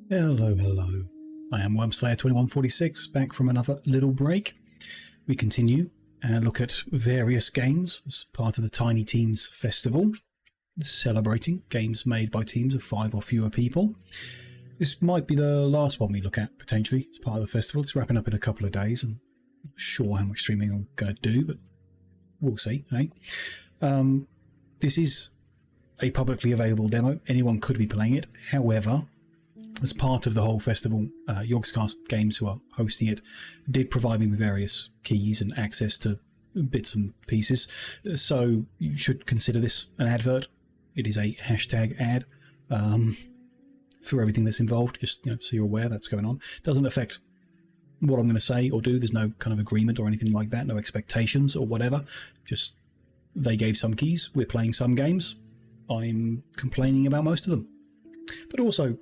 Hello, hello. I am Wormslayer2146, back from another little break. We continue and look at various games as part of the Tiny Teams Festival, celebrating games made by teams of 5 or fewer people. This might be the last one we look at, potentially, as part of the festival. It's wrapping up in a couple of days, and I'm not sure how much streaming I'm going to do, but we'll see, eh? This is a publicly available demo. Anyone could be playing it. However, as part of the whole festival, Yogscast Games, who are hosting it, did provide me with various keys and access to bits and pieces. So you should consider this an advert. It is a hashtag ad for everything that's involved, just so you're aware that's going on. It doesn't affect what I'm going to say or do. There's no kind of agreement or anything like that, no expectations or whatever. Just they gave some keys, we're playing some games. I'm complaining about most of them. But also,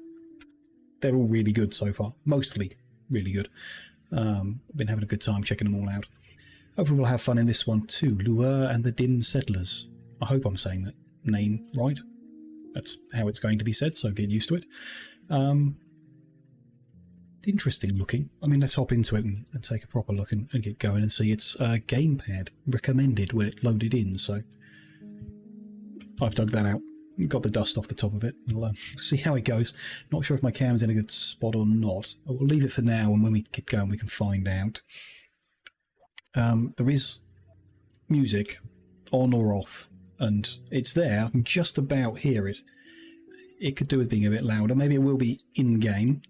they're all really good so far. Mostly really good. I've been having a good time checking them all out. Hopefully we'll have fun in this one too. Lueur and the Dim Settlers. I hope I'm saying that name right. That's how it's going to be said, so get used to it. Interesting looking. I mean, let's hop into it and take a proper look and get going and see. It's gamepad recommended when it loaded in, so I've dug that out. Got the dust off the top of it. We'll see how it goes. Not sure if my cam's in a good spot or not. We'll leave it for now, and when we get going we can find out. There is music on or off, and it's there. I can just about hear it. It could do with being a bit louder. Maybe it will be in-game,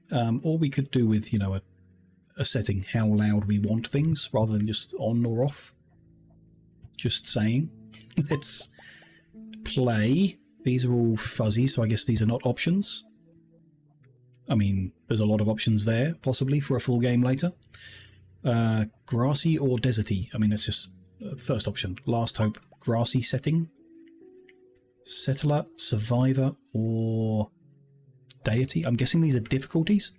or we could do with, a setting how loud we want things rather than just on or off. Just saying. Let's play. These are all fuzzy, so I guess these are not options. I mean, there's a lot of options there, possibly, for a full game later. Grassy or deserty? I mean, that's just first option. Last hope, grassy setting. Settler, survivor, or deity? I'm guessing these are difficulties.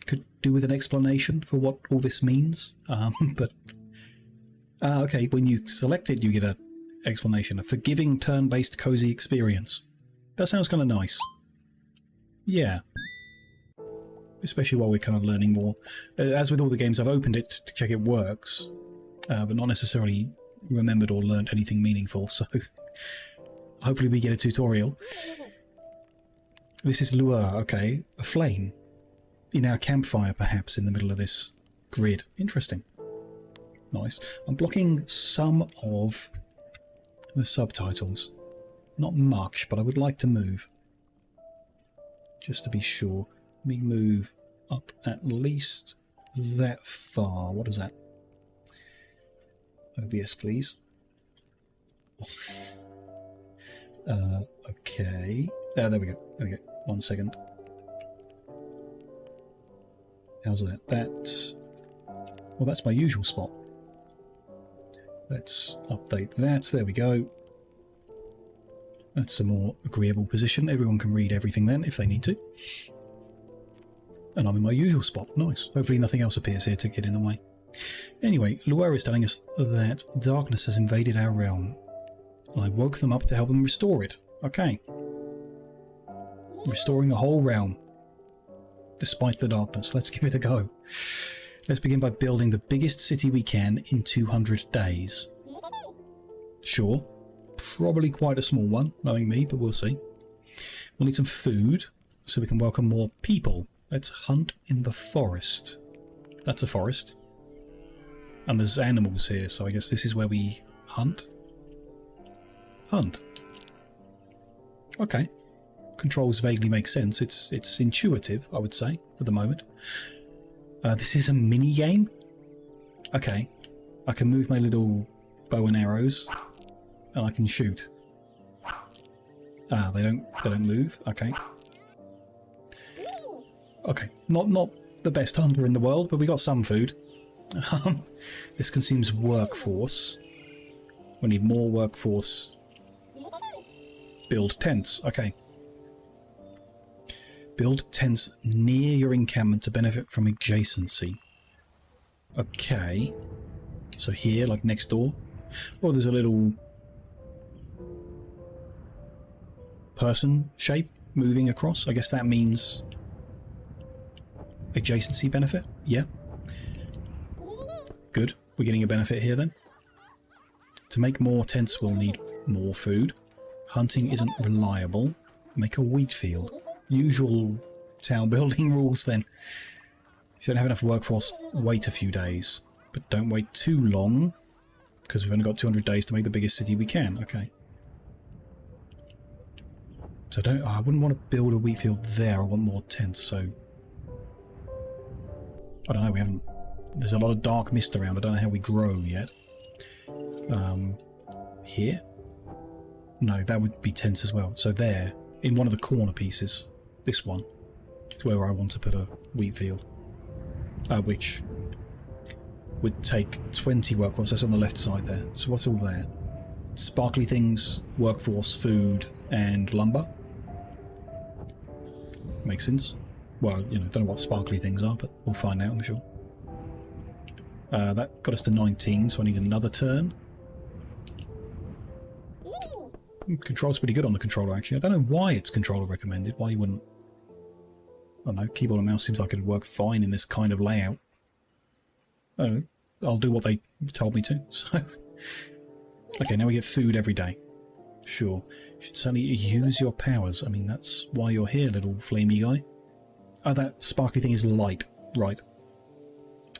Could do with an explanation for what all this means. But okay, when you select it, you get a explanation. A forgiving, turn-based, cozy experience. That sounds kind of nice. Yeah. Especially while we're kind of learning more. As with all the games, I've opened it to check it works, but not necessarily remembered or learned anything meaningful, so hopefully we get a tutorial. This is Lueur, okay. A flame. In our campfire, perhaps, in the middle of this grid. Interesting. Nice. I'm blocking some of the subtitles. Not much, but I would like to move. Just to be sure. Let me move up at least that far. What is that? OBS, please. Okay. There we go. There we go. 1 second. How's that? That's... well, that's my usual spot. Let's update that. There we go. That's a more agreeable position. Everyone can read everything then, if they need to. And I'm in my usual spot. Nice. Hopefully nothing else appears here to get in the way. Anyway, Lueur is telling us that darkness has invaded our realm. And I woke them up to help them restore it. Okay. Restoring a whole realm. Despite the darkness. Let's give it a go. Let's begin by building the biggest city we can in 200 days. Sure. Probably quite a small one, knowing me, but we'll see. We'll need some food, so we can welcome more people. Let's hunt in the forest. That's a forest. And there's animals here, so I guess this is where we hunt? Hunt. Okay. Controls vaguely make sense. It's intuitive, I would say, at the moment. This is a mini game. Okay, I can move my little bow and arrows, and I can shoot. Ah, they don't move. Okay. Okay, not the best hunter in the world, but we got some food. This consumes workforce. We need more workforce. Build tents. Okay. Build tents near your encampment to benefit from adjacency. Okay. So here, like next door. Oh, there's a little person shape moving across. I guess that means adjacency benefit. Yeah. Good. We're getting a benefit here then. To make more tents, we'll need more food. Hunting isn't reliable. Make a wheat field. Usual town building rules then. If you don't have enough workforce, wait a few days. But don't wait too long, because we've only got 200 days to make the biggest city we can. Okay. So I wouldn't want to build a wheat field there. I want more tents, so... I don't know, we haven't... There's a lot of dark mist around. I don't know how we grow yet. Here? No, that would be tents as well. So there, in one of the corner pieces, this one, is where I want to put a wheat field. Which would take 20 workforce. That's on the left side there. So what's all there? Sparkly things, workforce, food, and lumber. Makes sense. Well, you know, don't know what sparkly things are, but we'll find out, I'm sure. That got us to 19, so I need another turn. Control's pretty good on the controller, actually. I don't know why it's controller recommended, why you wouldn't... I don't know, keyboard and mouse seems like it'd work fine in this kind of layout. I don't know, I'll do what they told me to, so... Okay, now we get food every day. Sure. You should certainly use your powers. I mean, that's why you're here, little flamey guy. Oh, that sparkly thing is light. Right.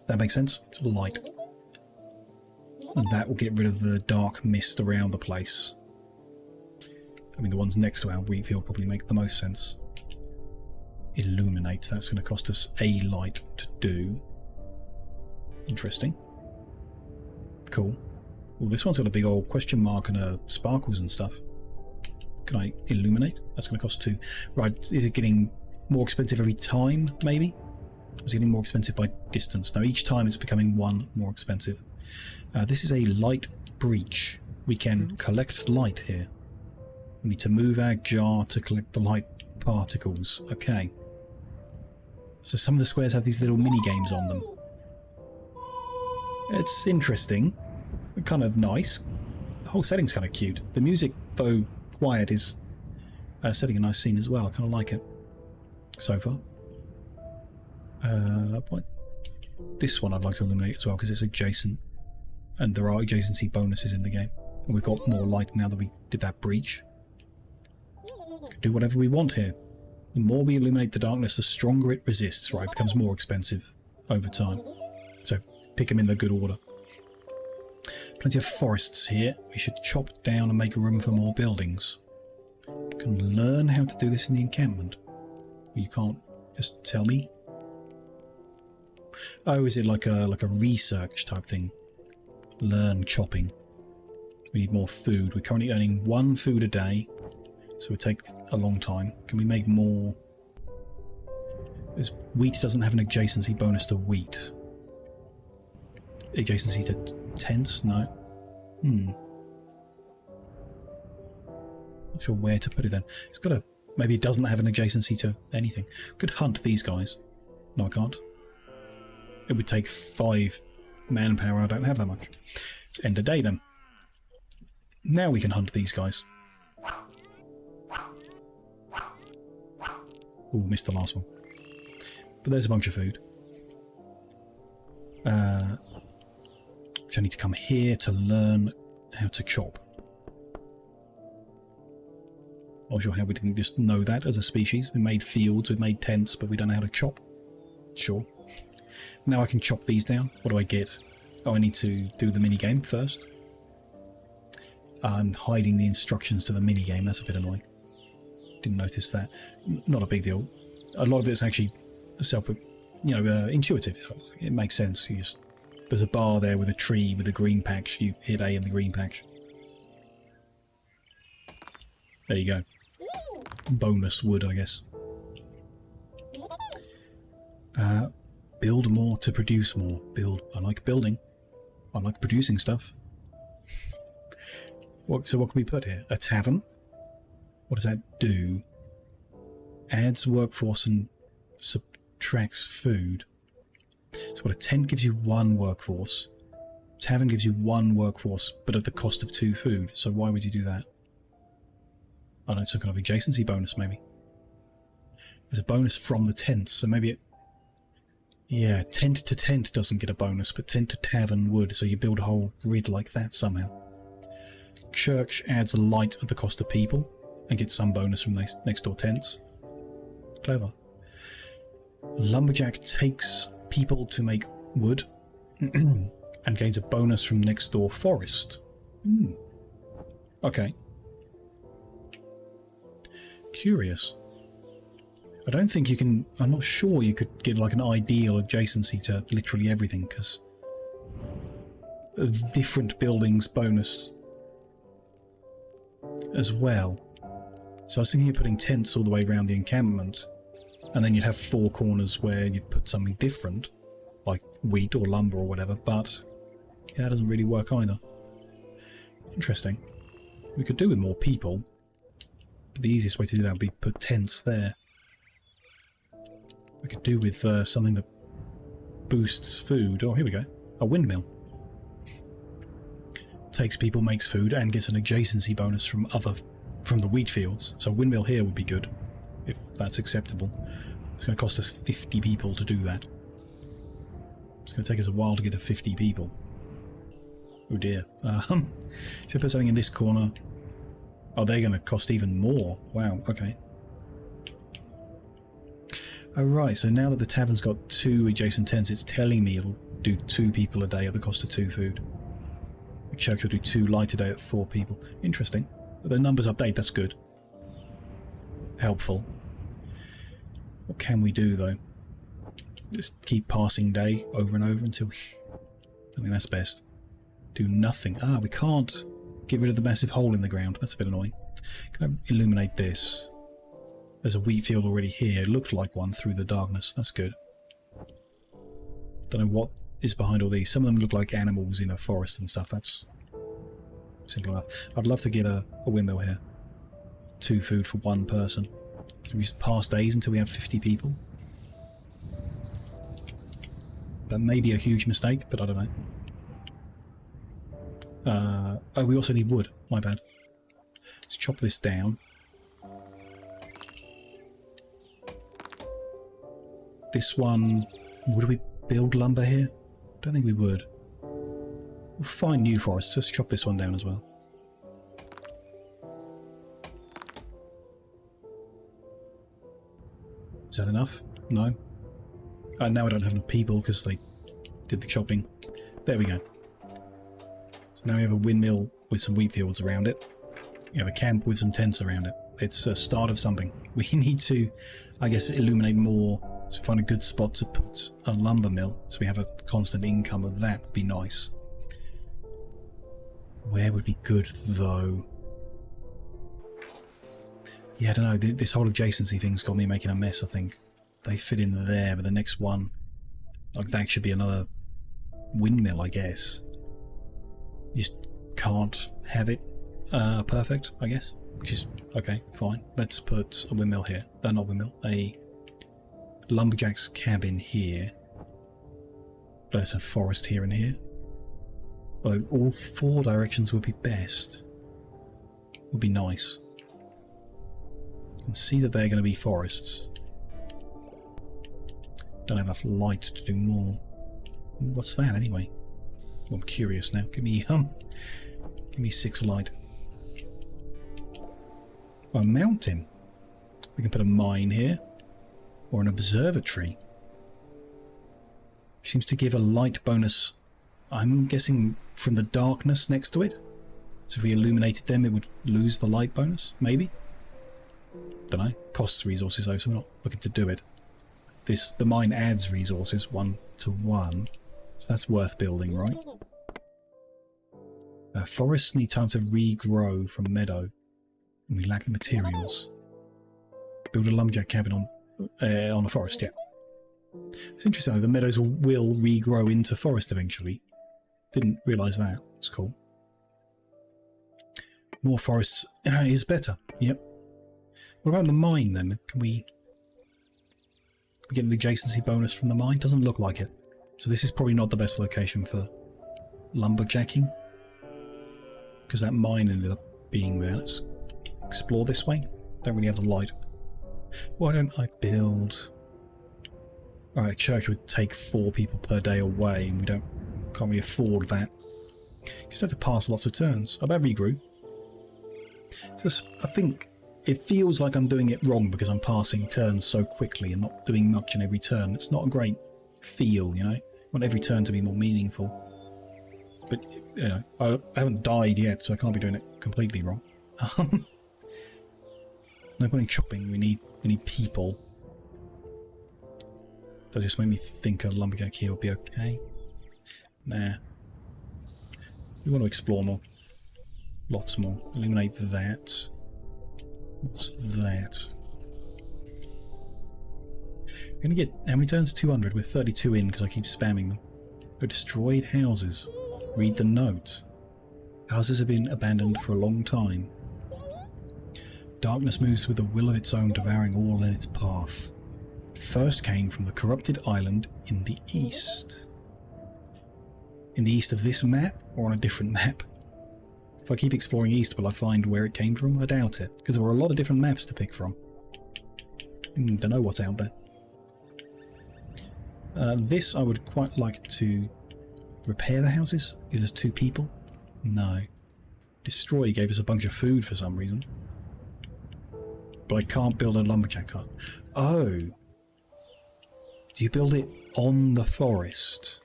That makes sense. It's light. And that will get rid of the dark mist around the place. I mean, the ones next to our wheat field probably make the most sense. Illuminate. That's going to cost us a light to do. Interesting. Cool. Well, this one's got a big old question mark and sparkles and stuff. Can I illuminate? That's going to cost 2. Right, is it getting more expensive every time, maybe? Or is it getting more expensive by distance? No, each time it's becoming 1 more expensive. This is a light breach. We can collect light here. We need to move our jar to collect the light particles. Okay. So some of the squares have these little mini-games on them. It's interesting. Kind of nice. The whole setting's kind of cute. The music, though quiet, is setting a nice scene as well. I kind of like it so far. This one I'd like to illuminate as well because it's adjacent, and there are adjacency bonuses in the game. And we've got more light now that we did that breach. We can do whatever we want here. The more we illuminate the darkness, the stronger it resists. Right, it becomes more expensive over time. So pick them in the good order. Plenty of forests here. We should chop down and make room for more buildings. Can learn how to do this in the encampment. You can't just tell me. Oh, is it like a research type thing? Learn chopping. We need more food. We're currently earning 1 food a day, so it would take a long time. Can we make more? This wheat doesn't have an adjacency bonus to wheat. Adjacency to tents? No. Not sure where to put it then. It's got a... Maybe it doesn't have an adjacency to anything. Could hunt these guys. No, I can't. It would take 5 manpower. I don't have that much. It's end of day then. Now we can hunt these guys. Ooh, missed the last one. But there's a bunch of food. Which I need to come here to learn how to chop. Not sure how we didn't just know that as a species. We made fields, we made tents, but we don't know how to chop. Sure. Now I can chop these down. What do I get? Oh, I need to do the minigame first. I'm hiding the instructions to the minigame. That's a bit annoying. Didn't notice that. Not a big deal. A lot of it's actually intuitive. It makes sense. There's a bar there with a tree with a green patch. You hit A in the green patch. There you go. Bonus wood, I guess. Build more to produce more. Build. I like building. I like producing stuff. So what can we put here? A tavern? What does that do? Adds workforce and subtracts food. So what, a tent gives you 1 workforce. Tavern gives you 1 workforce, but at the cost of 2 food. So why would you do that? I don't know, some kind of adjacency bonus maybe. There's a bonus from the tents, so maybe it... Yeah, tent to tent doesn't get a bonus, but tent to tavern would, so you build a whole grid like that somehow. Church adds a light at the cost of people, and gets some bonus from next door tents. Clever. Lumberjack takes people to make wood, and gains a bonus from next door forest. Okay. Curious. I don't think you can... I'm not sure you could get like an ideal adjacency to literally everything, because of different buildings bonus as well. So I was thinking of putting tents all the way around the encampment, and then you'd have 4 corners where you'd put something different, like wheat or lumber or whatever, but yeah, that doesn't really work either. Interesting. We could do with more people, but the easiest way to do that would be put tents there. We could do with something that boosts food. Oh, here we go. A windmill. Takes people, makes food, and gets an adjacency bonus from the wheat fields. So a windmill here would be good, if that's acceptable. It's going to cost us 50 people to do that. It's going to take us a while to get to 50 people. Oh dear. Should I put something in this corner? Oh, they're going to cost even more. Wow, okay. Oh right, so now that the tavern's got 2 adjacent tents, it's telling me it'll do 2 people a day at the cost of 2 food. The church will do 2 light a day at 4 people. Interesting. But the numbers update, that's good. Helpful. What can we do though? Just keep passing day over and over until we... I think that's best. Do nothing. Ah, we can't get rid of the massive hole in the ground. That's a bit annoying. Can I illuminate this? There's a wheat field already here. It looked like one through the darkness. That's good. Don't know what is behind all these. Some of them look like animals in a forest and stuff. That's simple enough. I'd love to get a windmill here. 2 food for 1 person. So we just pass days until we have 50 people. That may be a huge mistake, but I don't know. Oh, we also need wood. My bad. Let's chop this down. This one... Would we build lumber here? Don't think we would. We'll find new forests. Let's chop this one down as well. Is that enough? No. Now I don't have enough people because they did the chopping. There we go. So now we have a windmill with some wheat fields around it. We have a camp with some tents around it. It's a start of something. We need to, I guess, illuminate more. So find a good spot to put a lumber mill so we have a constant income of that. Would be nice. Where would be good though? Yeah, I don't know. This whole adjacency thing's got me making a mess, I think. They fit in there, but the next one, like that should be another windmill, I guess. You just can't have it perfect, I guess. Which is, okay, fine. Let's put a windmill here. Not windmill, a lumberjack's cabin here. Let's have forest here and here. Although all 4 directions would be best. Would be nice. You can see that they're going to be forests. Don't have enough light to do more. What's that anyway? Well, I'm curious now. Give me 6 light. Oh, a mountain. We can put a mine here. Or an observatory. Seems to give a light bonus, I'm guessing, from the darkness next to it. So if we illuminated them, it would lose the light bonus, maybe? Don't know. Costs resources though, so we're not looking to do it. The mine adds resources 1 to 1. So that's worth building, right? Forests need time to regrow from meadow. And we lack the materials. Build a lumberjack cabin on a forest, yeah. It's interesting though, the meadows will regrow into forest eventually. Didn't realise that. It's cool. More forests is better, yep. What about the mine then? Can we get an adjacency bonus from the mine? Doesn't look like it. So this is probably not the best location for lumberjacking. Because that mine ended up being there. Let's explore this way. Don't really have the light. Why don't I build... Alright, a church would take 4 people per day away, and we can't really afford that. Just have to pass lots of turns. I about regrew. So I think it feels like I'm doing it wrong because I'm passing turns so quickly and not doing much in every turn. It's not a great feel, you know? I want every turn to be more meaningful. But, you know, I haven't died yet, so I can't be doing it completely wrong. No point in chopping. We need people. That just made me think a lumberjack here would be okay. Nah. We want to explore more. Lots more. Eliminate that. What's that? We're going to get... How many turns? 200 with 32 in because I keep spamming them. Oh, destroyed houses. Read the note. Houses have been abandoned for a long time. Darkness moves with a will of its own, devouring all in its path. First came from the corrupted island in the east. In the east of this map, or on a different map? If I keep exploring east, will I find where it came from? I doubt it, because there were a lot of different maps to pick from. Don't know what's out there. This I would quite like to repair the houses. Gives us 2 people. No. Destroy gave us a bunch of food for some reason. But I can't build a lumberjack hut. Oh. Do you build it on the forest?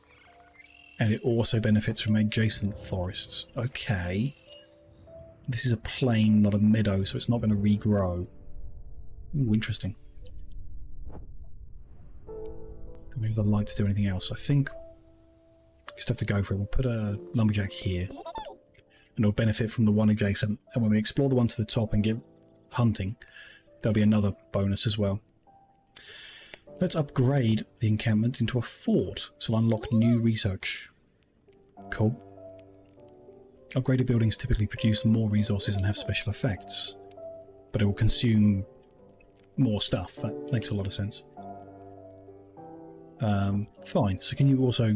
And it also benefits from adjacent forests. Okay. This is a plain, not a meadow, so it's not going to regrow. Ooh, interesting. Maybe the lights do anything else. I think just have to go for it. We'll put a lumberjack here. And it'll benefit from the one adjacent. And when we explore the one to the top and get hunting, there'll be another bonus as well. Let's upgrade the encampment into a fort. This will unlock new research. Cool. Upgraded buildings typically produce more resources and have special effects. But it will consume more stuff. That makes a lot of sense. Fine. So can you also...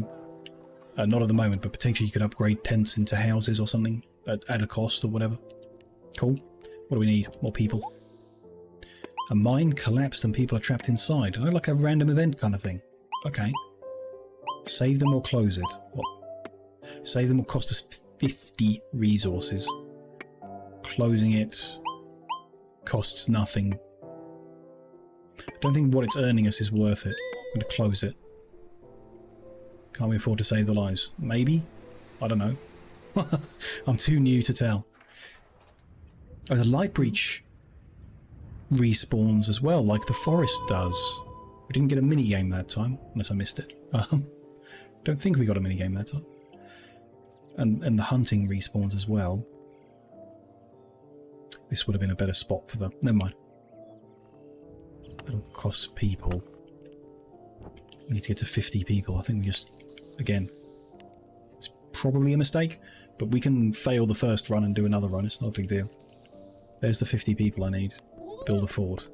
not at the moment, but potentially you could upgrade tents into houses or something at a cost or whatever. Cool. What do we need? More people. A mine collapsed and people are trapped inside. Oh, like a random event kind of thing. Okay. Save them or close it. What? Save them will cost us 50 resources. Closing it costs nothing. I don't think what it's earning us is worth it. I'm going to close it. Can't we afford to save the lives? Maybe? I don't know. I'm too new to tell. Oh, the light breach respawns as well, like the forest does. We didn't get a minigame that time, unless I missed it. Don't think we got a minigame that time. And the hunting respawns as well. This would have been a better spot for them. Never mind. It'll cost people. We need to get to 50 people. I think we just... Again, it's probably a mistake, but we can fail the first run and do another run. It's not a big deal. There's the 50 people I need. Build a fort.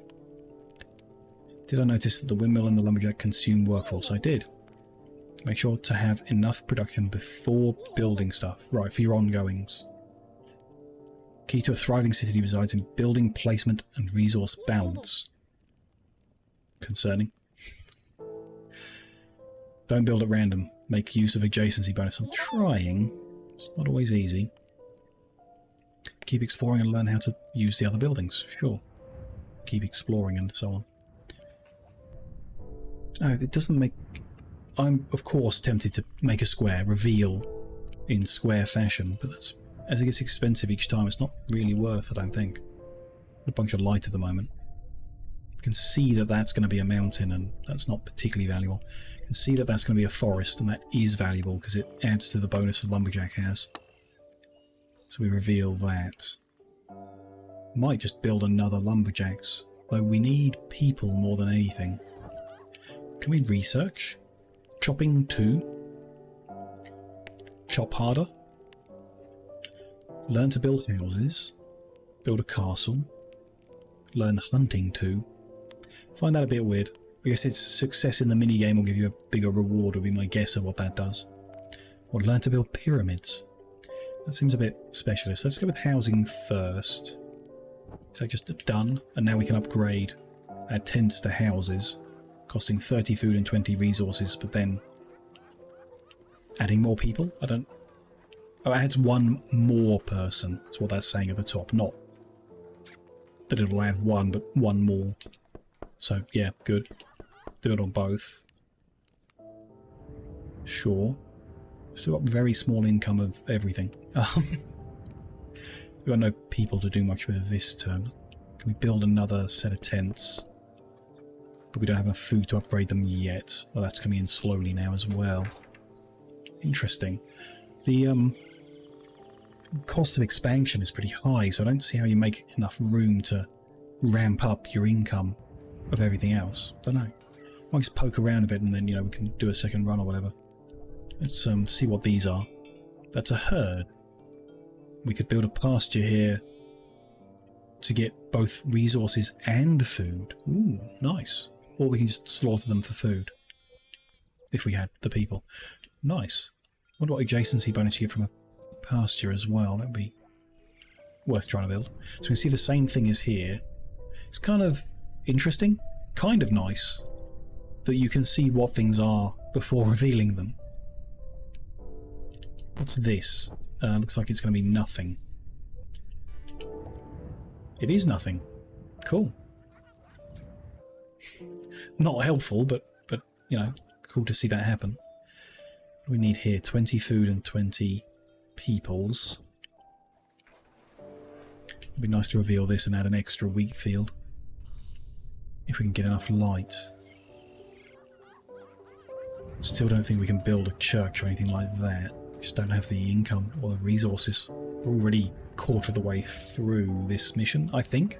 Did I notice that the windmill and the lumberjack consume workforce? I did. Make sure to have enough production before building stuff. Right, for your ongoings. Key to a thriving city resides in building placement and resource balance. Concerning. Don't build at random. Make use of adjacency bonus. I'm trying. It's not always easy. Keep exploring and learn how to use the other buildings. Sure. Keep exploring and so on. No, it doesn't make... I'm, of course, tempted to make a square, reveal in square fashion, but that's, as it gets expensive each time, it's not really worth, I don't think. A bunch of light at the moment. You can see that that's going to be a mountain, and that's not particularly valuable. You can see that that's going to be a forest, and that is valuable because it adds to the bonus the lumberjack has. So we reveal that. Might just build another lumberjacks, though we need people more than anything. Can we research? Chopping 2. Chop harder. Learn to build houses. Build a castle. Learn hunting 2. Find that a bit weird. I guess it's success in the minigame will give you a bigger reward, would be my guess of what that does. Or learn to build pyramids. That seems a bit specialist. Let's go with housing first. Is that just done? And now we can upgrade. Add tents to houses, costing 30 food and 20 resources, but then adding more people? I don't... Oh, it adds one more person. That's what that's saying at the top. Not that it'll add one, but one more. So, yeah, good. Do it on both. Sure. Still got very small income of everything. We've got no people to do much with this turn. Can we build another set of tents? But we don't have enough food to upgrade them yet. Well, that's coming in slowly now as well. Interesting. The cost of expansion is pretty high, so I don't see how you make enough room to ramp up your income of everything else. Don't know. Might just poke around a bit and then, you know, we can do a second run or whatever. Let's see what these are. That's a herd. We could build a pasture here to get both resources and food. Ooh, nice. Or we can just slaughter them for food. If we had the people. Nice. I wonder what adjacency bonus you get from a pasture as well. That'd be worth trying to build. So we can see the same thing as here. It's kind of interesting. Kind of nice. That you can see what things are before revealing them. What's this? Looks like it's going to be nothing. It is nothing. Cool. Not helpful, but you know, cool to see that happen. What do we need here? 20 food and 20 peoples. It'd be nice to reveal this and add an extra wheat field. If we can get enough light. Still don't think we can build a church or anything like that. Just don't have the income or the resources. We're already a quarter of the way through this mission, I think.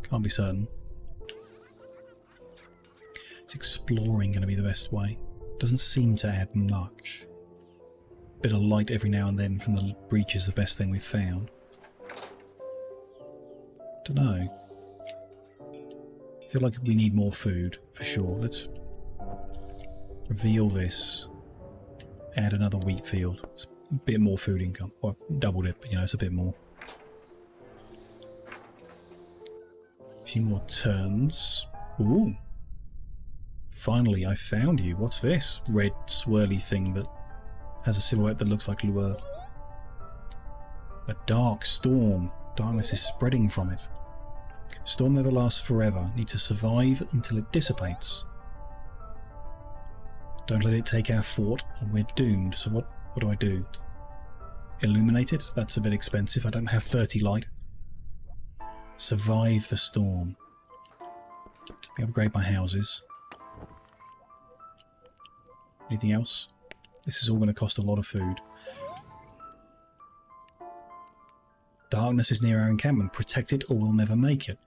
Can't be certain. Is exploring going to be the best way? Doesn't seem to add much. Bit of light every now and then from the breach is the best thing we've found. Dunno. Feel like we need more food, for sure. Let's reveal this. Add another wheat field. It's a bit more food income. Well, doubled it, but you know, it's a bit more. A few more turns. Ooh. Finally, I found you. What's this red swirly thing that has a silhouette that looks like Lueur? A dark storm. Darkness is spreading from it. Storm never lasts forever. Need to survive until it dissipates. Don't let it take our fort or we're doomed. So what do I do? Illuminate it? That's a bit expensive. I don't have 30 light. Survive the storm. We upgrade my houses. Anything else? This is all going to cost a lot of food. Darkness is near our encampment. Protect it or we'll never make it.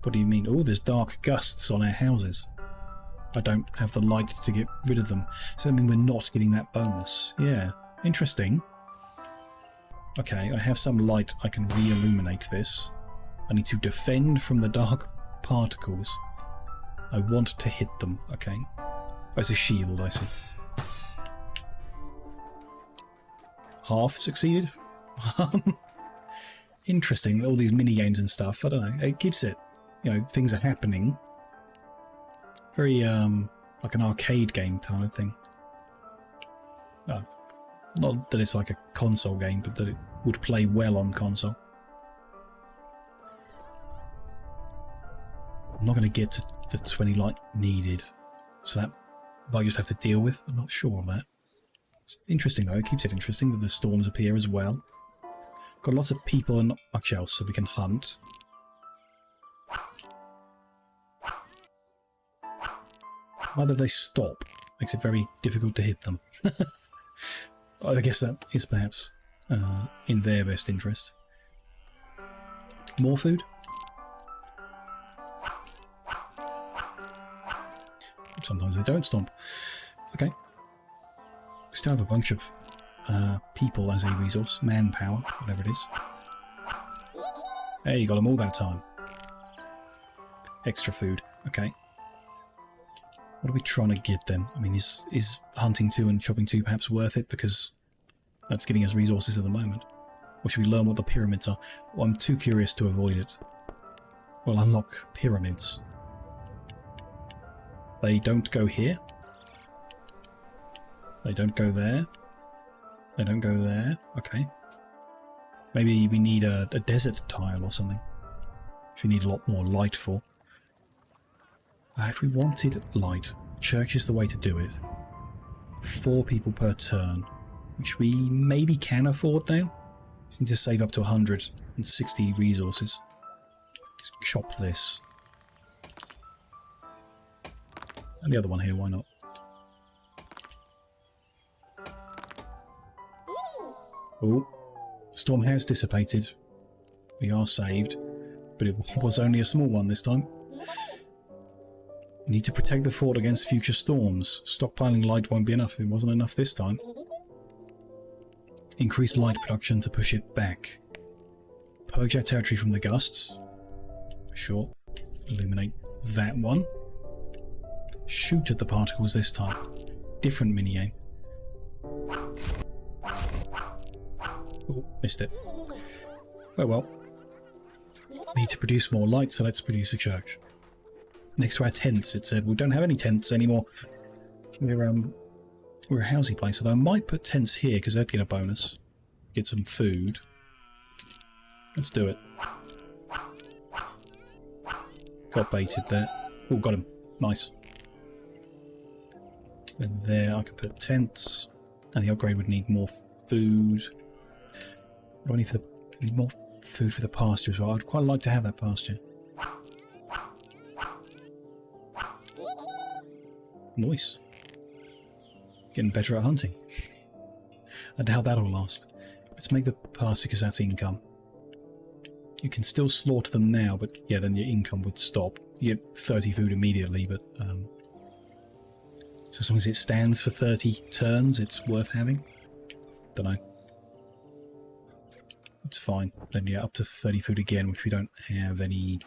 What do you mean? Oh, there's dark gusts on our houses. I don't have the light to get rid of them. So I mean we're not getting that bonus. Yeah, interesting. Okay, I have some light. I can re-illuminate this. I need to defend from the dark particles. I want to hit them. Okay. Oh, it's a shield, I see. Half succeeded? Interesting, all these mini-games and stuff. I don't know. It gives it, you know, things are happening. Very, like an arcade game kind of thing. Not that it's like a console game, but that it would play well on console. I'm not going to get to the 20 light needed, so that I just have to deal with. I'm not sure of that. It's interesting though, it keeps it interesting that the storms appear as well. Got lots of people and not much else, so we can hunt. Whether they stop makes it very difficult to hit them. I guess that is perhaps in their best interest. More food? Sometimes they don't stomp. Okay. We still have a bunch of people as a resource. Manpower, whatever it is. Hey, you got them all that time. Extra food. Okay. What are we trying to get then? I mean, is hunting 2 and chopping 2 perhaps worth it? Because that's getting us resources at the moment. Or should we learn what the pyramids are? Well, I'm too curious to avoid it. will unlock pyramids. They don't go here. They don't go there. They don't go there. Okay. Maybe we need a desert tile or something, which we need a lot more light for. If we wanted light, church is the way to do it. 4 people per turn, which we maybe can afford now. Just need to save up to 160 resources. Let's chop this. And the other one here, why not? Oh, storm has dissipated. We are saved, but it was only a small one this time. Need to protect the fort against future storms. Stockpiling light won't be enough. It wasn't enough this time. Increase light production to push it back. Purge our territory from the gusts. Sure. Illuminate that one. Shoot at the particles this time. Different minigame. Oh, missed it. Oh well. Need to produce more light, so let's produce a church. Next to our tents, it said. We don't have any tents anymore. We're a housing place, although I might put tents here because they'd get a bonus. Get some food. Let's do it. Got baited there. Oh, got him. Nice. And there I could put tents, and the upgrade would need more food. I need more food for the pasture as well. I'd quite like to have that pasture. Nice. Getting better at hunting. I doubt that'll last. Let's make the pasture because that's income. You can still slaughter them now, but yeah, then your income would stop. You get 30 food immediately, but so as long as it stands for 30 turns, it's worth having. Don't know. It's fine. Then yeah, up to 30 food again, which we don't have any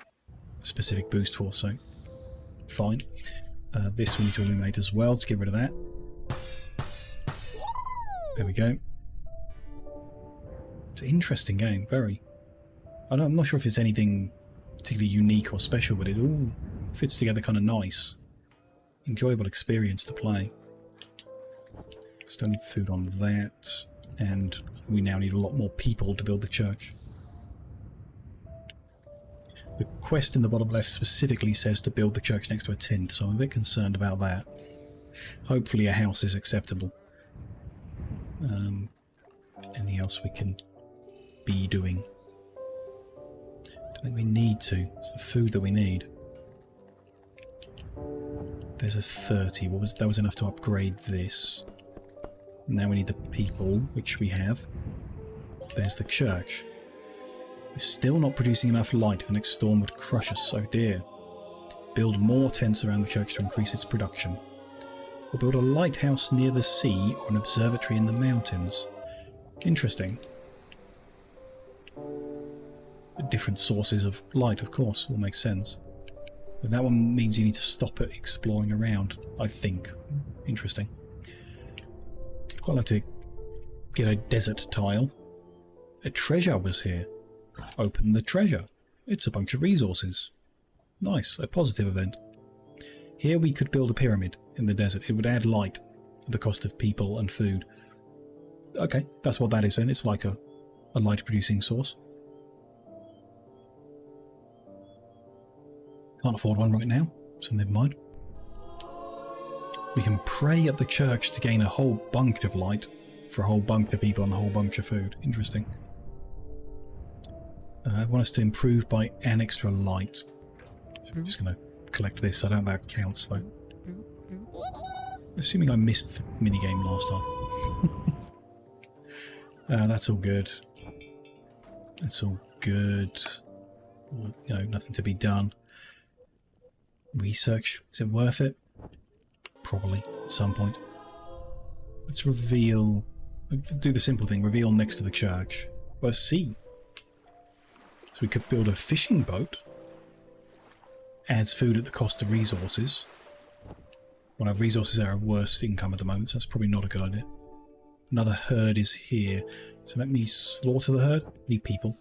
specific boost for, so fine. This we need to illuminate as well to get rid of that. There we go. It's an interesting game, very. I'm not sure if it's anything particularly unique or special, but it all fits together kind of nice. Enjoyable experience to play. Still need food on that, and we now need a lot more people to build the church. The quest in the bottom left specifically says to build the church next to a tent, so I'm a bit concerned about that. Hopefully a house is acceptable. Anything else we can be doing? Don't think we need to. It's the food that we need. There's a 30. That was enough to upgrade this. Now we need the people, which we have. There's the church. We're still not producing enough light. The next storm would crush us. Oh dear. Build more tents around the church to increase its production. Or build a lighthouse near the sea or an observatory in the mountains. Interesting. Different sources of light, of course, all makes sense. But that one means you need to stop at exploring around, I think. Interesting. Quite like to get a desert tile. A treasure was here. Open the treasure. It's a bunch of resources. Nice, a positive event. Here we could build a pyramid in the desert. It would add light at the cost of people and food. Okay, that's what that is then. It's like a light producing source. Can't afford one right now, so never mind. We can pray at the church to gain a whole bunch of light for a whole bunch of people and a whole bunch of food. Interesting. I want us to improve by an extra light. So I'm just going to collect this. I don't know if that counts though. Assuming I missed the minigame last time. That's all good. That's all good. No, nothing to be done. Research. Is it worth it? Probably, at some point. Let's reveal... do the simple thing. Reveal next to the church. Well, sea. So we could build a fishing boat. Adds food at the cost of resources. Well, our resources are our worst income at the moment, so that's probably not a good idea. Another herd is here. So let me slaughter the herd. Need people.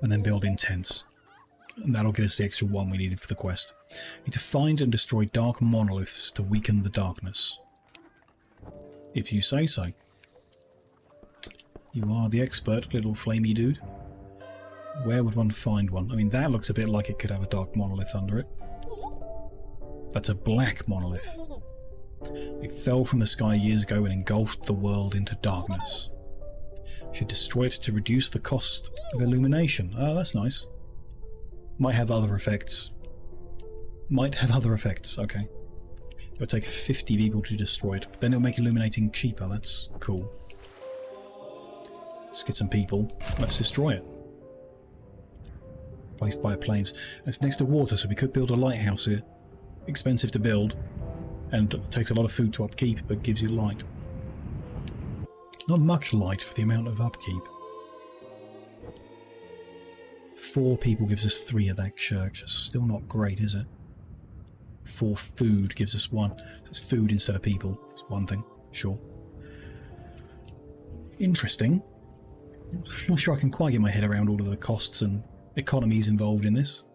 and then build in tents. And that'll get us the extra one we needed for the quest. Need to find and destroy dark monoliths to weaken the darkness. If you say so. You are the expert, little flamey dude. Where would one find one? I mean, that looks a bit like it could have a dark monolith under it. That's a black monolith. It fell from the sky years ago and engulfed the world into darkness. Should destroy it to reduce the cost of illumination. Oh, that's nice. Might have other effects. Might have other effects, okay. It'll take 50 people to destroy it, but then it'll make illuminating cheaper. That's cool. Let's get some people. Let's destroy it. Placed by planes. It's next to water, so we could build a lighthouse here. Expensive to build, and it takes a lot of food to upkeep, but gives you light. Not much light for the amount of upkeep. 4 people gives us 3 of that church. It's still not great, is it? 4 food gives us 1. So it's food instead of people. It's one thing, sure. Interesting. I'm not sure I can quite get my head around all of the costs and economies involved in this.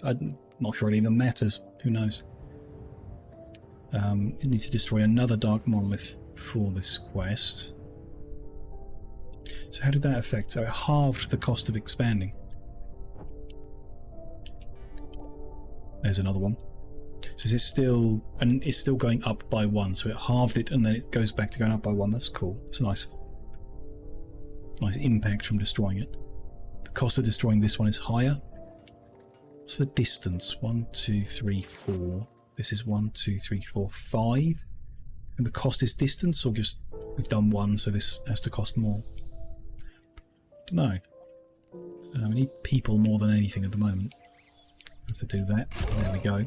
I'm not sure it even matters. Who knows? You need to destroy another dark monolith for this quest. So how did that affect? So it halved the cost of expanding. There's another one. So is it still... and it's still going up by 1, so it halved it and then it goes back to going up by 1. That's cool. It's a nice impact from destroying it. The cost of destroying this one is higher. What's the distance? 1, 2, 3, 4. This is 1, 2, 3, 4, 5. And the cost is distance, or just we've done 1, so this has to cost more? Don't know. We need people more than anything at the moment. Have to do that. There we go.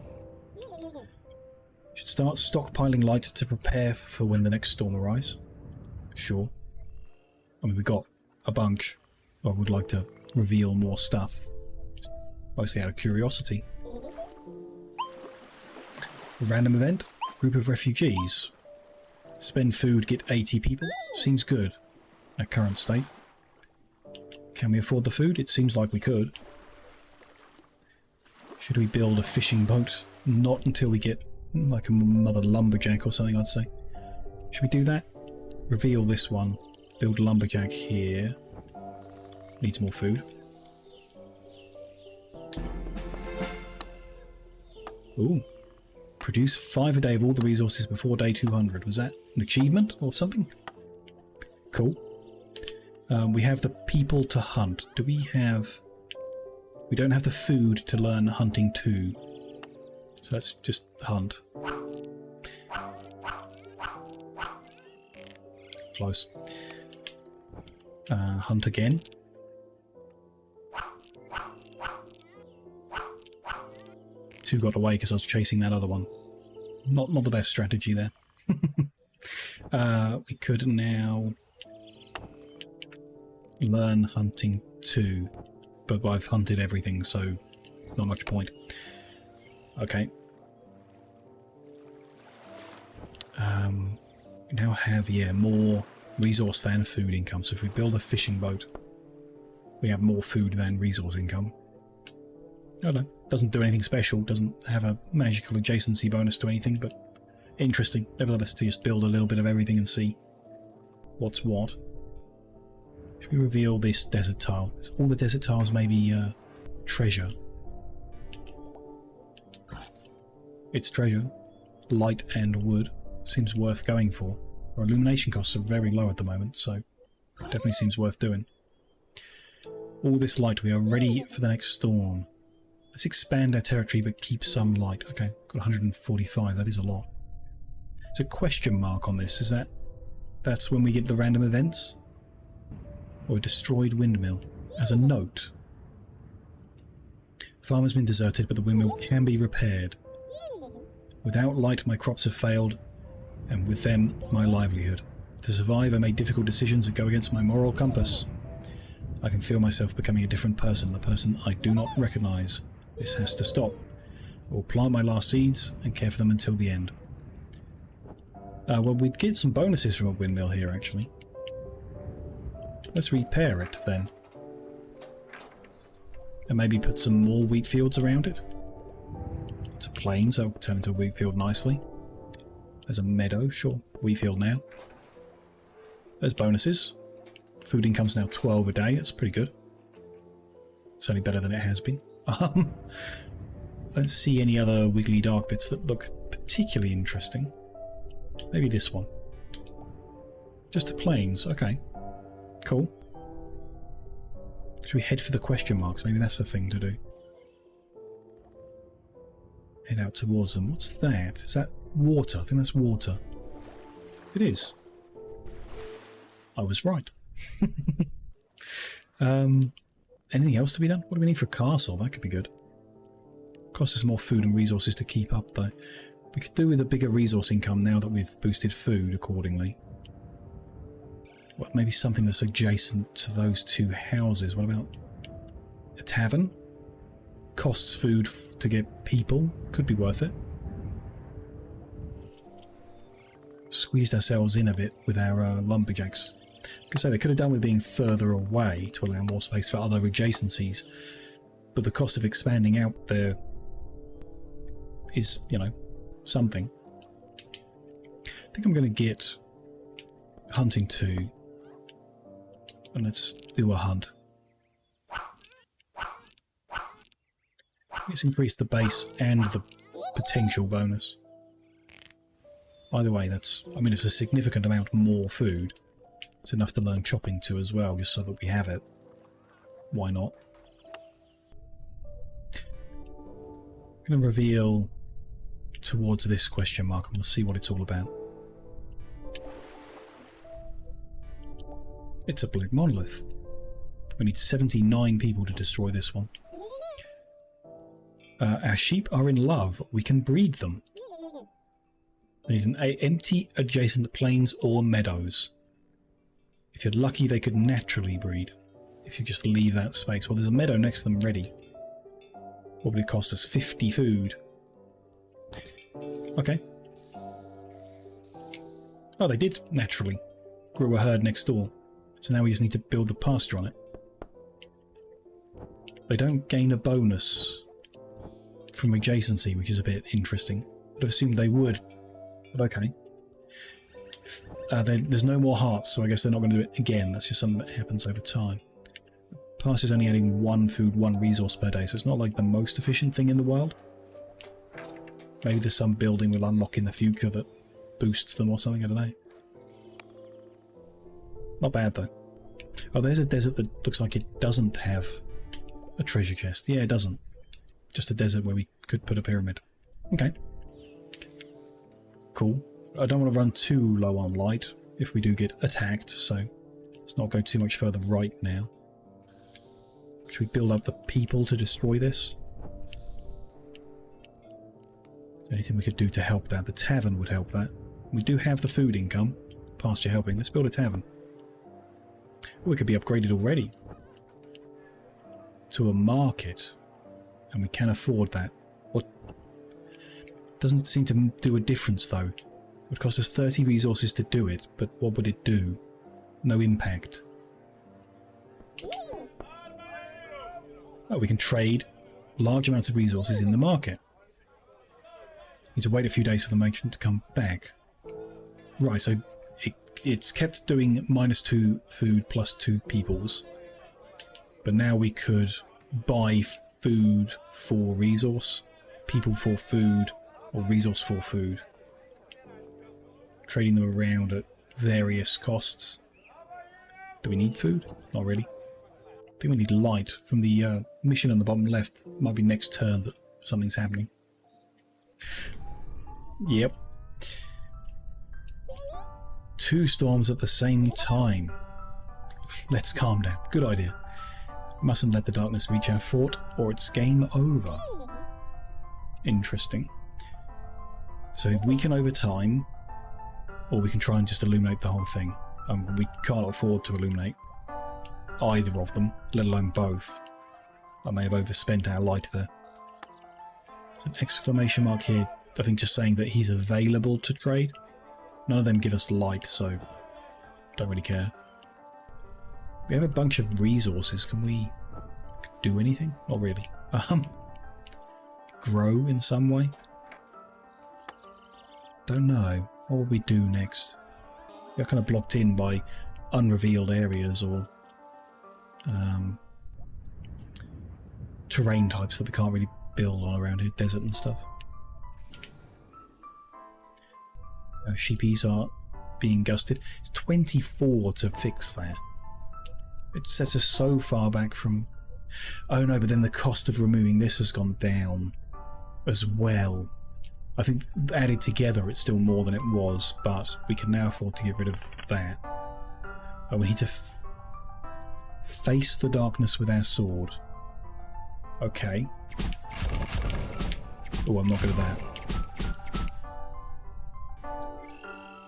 Should start stockpiling light to prepare for when the next storm arrives. Sure. I mean, we've got a bunch. I would like to reveal more stuff. Mostly out of curiosity. A random event. Group of refugees. Spend food, get 80 people. Seems good at current state. Can we afford the food? It seems like we could. Should we build a fishing boat? Not until we get like another lumberjack or something, I'd say. Should we do that? Reveal this one. Build a lumberjack here. Needs more food. Ooh. Produce 5 a day of all the resources before day 200. Was that an achievement or something? Cool. We have the people to hunt. Do we have... we don't have the food to learn hunting too. So let's just hunt. Close. Hunt again. Two got away because I was chasing that other one. Not the best strategy there. We could now learn hunting too, but I've hunted everything, so not much point. Okay. We now have, yeah, more resource than food income. So if we build a fishing boat, we have more food than resource income. I don't know. Doesn't do anything special. Doesn't have a magical adjacency bonus to anything, but interesting. Nevertheless, to just build a little bit of everything and see what's what. Should we reveal this desert tile? All the desert tiles may be treasure. It's treasure. Light and wood. Seems worth going for. Our illumination costs are very low at the moment, so definitely seems worth doing. All this light. We are ready for the next storm. Let's expand our territory but keep some light. Okay, got 145. That is a lot. There's a question mark on this. Is that's when we get the random events? Or a destroyed windmill? As a note. Farm has been deserted, but the windmill can be repaired. Without light, my crops have failed, and with them, my livelihood. To survive, I made difficult decisions that go against my moral compass. I can feel myself becoming a different person, the person I do not recognize. This has to stop. I will plant my last seeds and care for them until the end. Well, we'd get some bonuses from a windmill here, actually. Let's repair it, then. And maybe put some more wheat fields around it. It's a plain, so it'll turn into a wheat field nicely. There's a meadow, sure. Wheat field now. There's bonuses. Food income's now 12 a day. That's pretty good. Certainly better than it has been. I don't see any other wiggly dark bits that look particularly interesting. Maybe this one. Just the plains. Okay. Cool. Should we head for the question marks? Maybe that's the thing to do. Head out towards them. What's that? Is that water? I think that's water. It is. I was right. Anything else to be done? What do we need for a castle? That could be good. Costs us more food and resources to keep up, though. We could do with a bigger resource income now that we've boosted food accordingly. Well, maybe something that's adjacent to those two houses. What about a tavern? Costs food to get people. Could be worth it. Squeezed ourselves in a bit with our lumberjacks. Like I say, they could have done with being further away to allow more space for other adjacencies. But the cost of expanding out there is, you know, something. I think I'm going to get hunting 2. And let's do a hunt. Let's increase the base and the potential bonus. Either way, that's, I mean, it's a significant amount more food. It's enough to learn chopping to as well, just so that we have it. Why not? I'm going to reveal towards this question mark and we'll see what it's all about. It's a black monolith. We need 79 people to destroy this one. Our sheep are in love. We can breed them. We need an empty adjacent plains or meadows. If you're lucky, they could naturally breed. If you just leave that space. Well, there's a meadow next to them ready. What would it cost us? 50 food. Okay. Oh, they did naturally. Grew a herd next door. So now we just need to build the pasture on it. They don't gain a bonus from adjacency, which is a bit interesting. I'd have assumed they would, but okay. There's no more hearts, so I guess they're not going to do it again. That's just something that happens over time. Pasture's only adding 1 food, 1 resource per day, so it's not like the most efficient thing in the world. Maybe there's some building we'll unlock in the future that boosts them or something, I don't know. Not bad though. Oh, there's a desert that looks like it doesn't have a treasure chest. Yeah, it doesn't. Just a desert where we could put a pyramid. Okay. Cool. I don't want to run too low on light if we do get attacked, so let's not go too much further right now. Should we build up the people to destroy this? Anything we could do to help that? The tavern would help that. We do have the food income. Pasture helping. Let's build a tavern. Oh, it could be upgraded already to a market, and we can afford that. What? Doesn't seem to do a difference though. It would cost us 30 resources to do it, but what would it do? No impact. Oh, we can trade large amounts of resources in the market. Need to wait a few days for the merchant to come back. Right, so it's kept doing -2 food plus 2 peoples. But now we could buy food for resource, people for food, or resource for food. Trading them around at various costs. Do we need food? Not really. I think we need light from the mission on the bottom left. Might be next turn that something's happening. Yep. 2 storms at the same time. Let's calm down. Good idea. Mustn't let the darkness reach our fort or it's game over. Interesting. So we can over time, or we can try and just illuminate the whole thing. We can't afford to illuminate either of them, let alone both. I may have overspent our light there. There's an exclamation mark here, I think just saying that he's available to trade. None of them give us light, so don't really care. We have a bunch of resources. Can we do anything? Not really. Grow in some way? Don't know. What will we do next? We're kind of blocked in by unrevealed areas or terrain types that we can't really build on around here, desert and stuff. Sheepies are being gusted. It's 24 to fix that. It sets us so far back from... Oh no, but then the cost of removing this has gone down as well. I think added together it's still more than it was, but we can now afford to get rid of that. Oh, we need to face the darkness with our sword. Okay. Oh, I'm not good at that.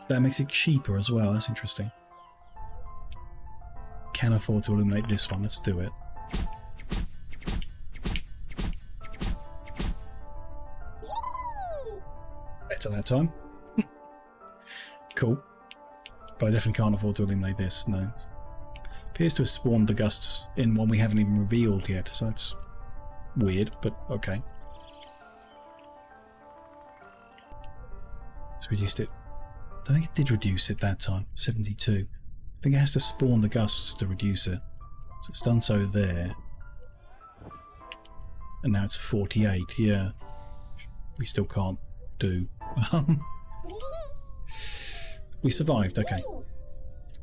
That makes it cheaper as well, that's interesting. Can afford to illuminate this one, let's do it. Better that time. Cool. But I definitely can't afford to illuminate this, no. Appears to have spawned the gusts in one we haven't even revealed yet, so that's weird, but okay. It's reduced it. I think it did reduce it that time, 72. I think it has to spawn the gusts to reduce it. So it's done so there. And now it's 48, yeah. We still can't do. We survived, okay.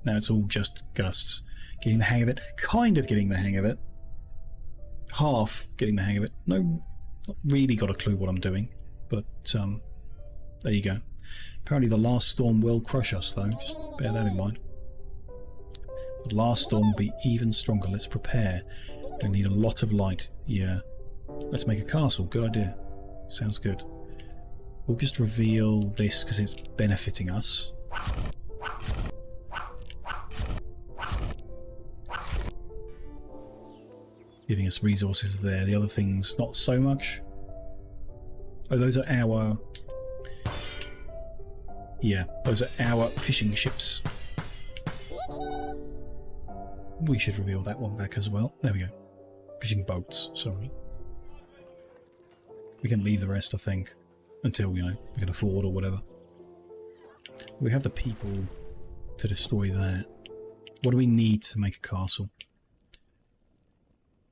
Now it's all just gusts. Getting the hang of it. Kind of getting the hang of it. Half getting the hang of it. No, not really got a clue what I'm doing. But, there you go. Apparently the last storm will crush us, though. Just bear that in mind. The last storm will be even stronger. Let's prepare. Gonna need a lot of light. Yeah. Let's make a castle. Good idea. Sounds good. We'll just reveal this because it's benefiting us. Giving us resources there. The other things, not so much. Oh, those are our... Yeah, those are our fishing ships. We should reveal that one back as well. There we go. Fishing boats, sorry. We can leave the rest, I think, until, you know, we can afford or whatever. We have the people to destroy that. What do we need to make a castle?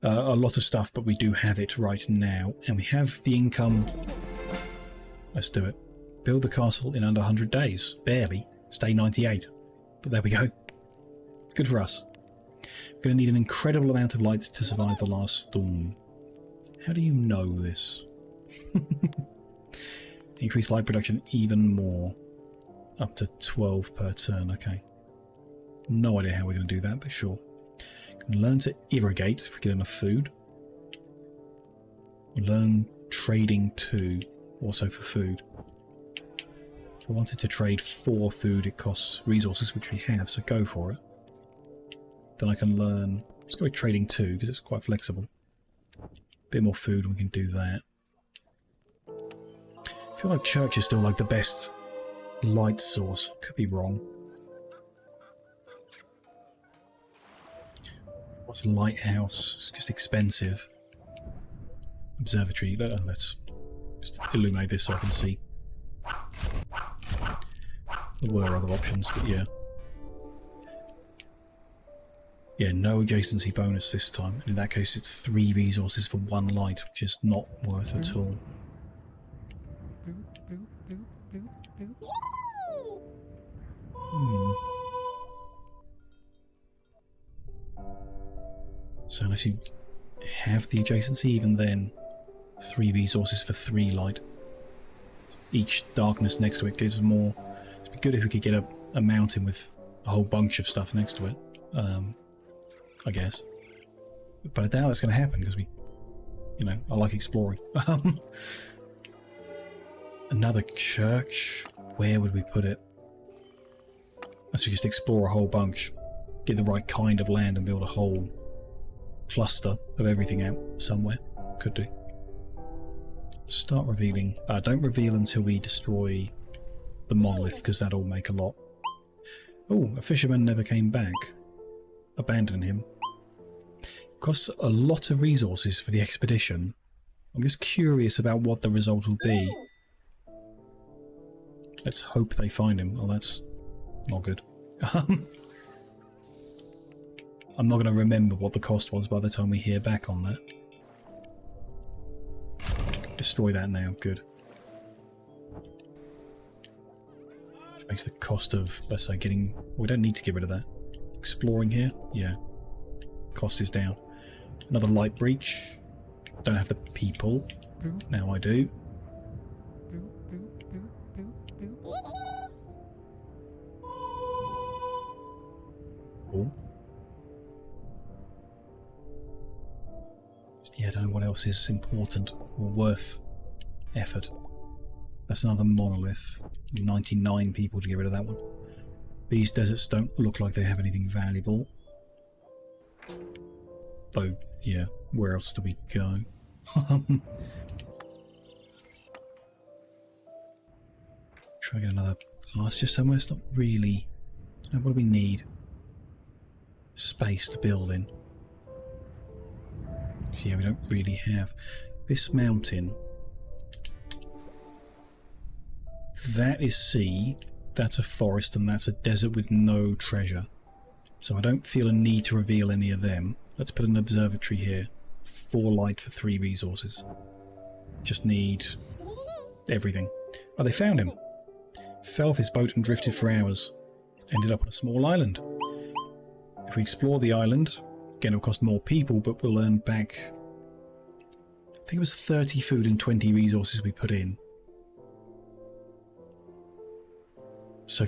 A lot of stuff, but we do have it right now. And we have the income. Let's do it. Build the castle in under 100 days. Barely. Stay 98. But there we go. Good for us. We're going to need an incredible amount of light to survive the last storm. How do you know this? Increase light production even more. Up to 12 per turn. Okay. No idea how we're going to do that, but sure. Can learn to irrigate if we get enough food. Learn trading too, also for food. If I wanted to trade for food, it costs resources, which we have, so go for it. Then I can learn... Let's go with trading too, because it's quite flexible. Bit more food, we can do that. I feel like church is still like the best light source. Could be wrong. What's a lighthouse? It's just expensive. Observatory. Let's just illuminate this so I can see. There were other options, but yeah. Yeah, no adjacency bonus this time. In that case, it's 3 resources for 1 light, which is not worth at all. So unless you have the adjacency, even then, 3 resources for 3 light. Each darkness next to it gives more. It'd be good if we could get a mountain with a whole bunch of stuff next to it. I guess. But I doubt that's going to happen because we, you know, I like exploring. Another church? Where would we put it? Unless we just explore a whole bunch, get the right kind of land and build a whole cluster of everything out somewhere. Could do. Start revealing. Don't reveal until we destroy the monolith, because that'll make a lot. Oh, a fisherman never came back. Abandon him. Costs a lot of resources for the expedition. I'm just curious about what the result will be. Let's hope they find him. Oh, that's not good. I'm not going to remember what the cost was by the time we hear back on that. Destroy that now. Good. Which makes the cost of, let's say, getting... We don't need to get rid of that. Exploring here? Yeah. Cost is down. Another light breach. Don't have the people. Now I do. Cool. Yeah, I don't know what else is important or worth effort. That's another monolith. 99 people to get rid of that one. These deserts don't look like they have anything valuable. Though, yeah, where else do we go? Try to get another pasture somewhere. It's not really... I don't know, what do we need? Space to build in. Yeah, we don't really have. This mountain... That is sea, that's a forest, and that's a desert with no treasure. So I don't feel a need to reveal any of them. Let's put an observatory here. 4 light for 3 resources. Just need everything. Oh, they found him. Fell off his boat and drifted for hours. Ended up on a small island. If we explore the island, again it'll cost more people, but we'll earn back... I think it was 30 food and 20 resources we put in. So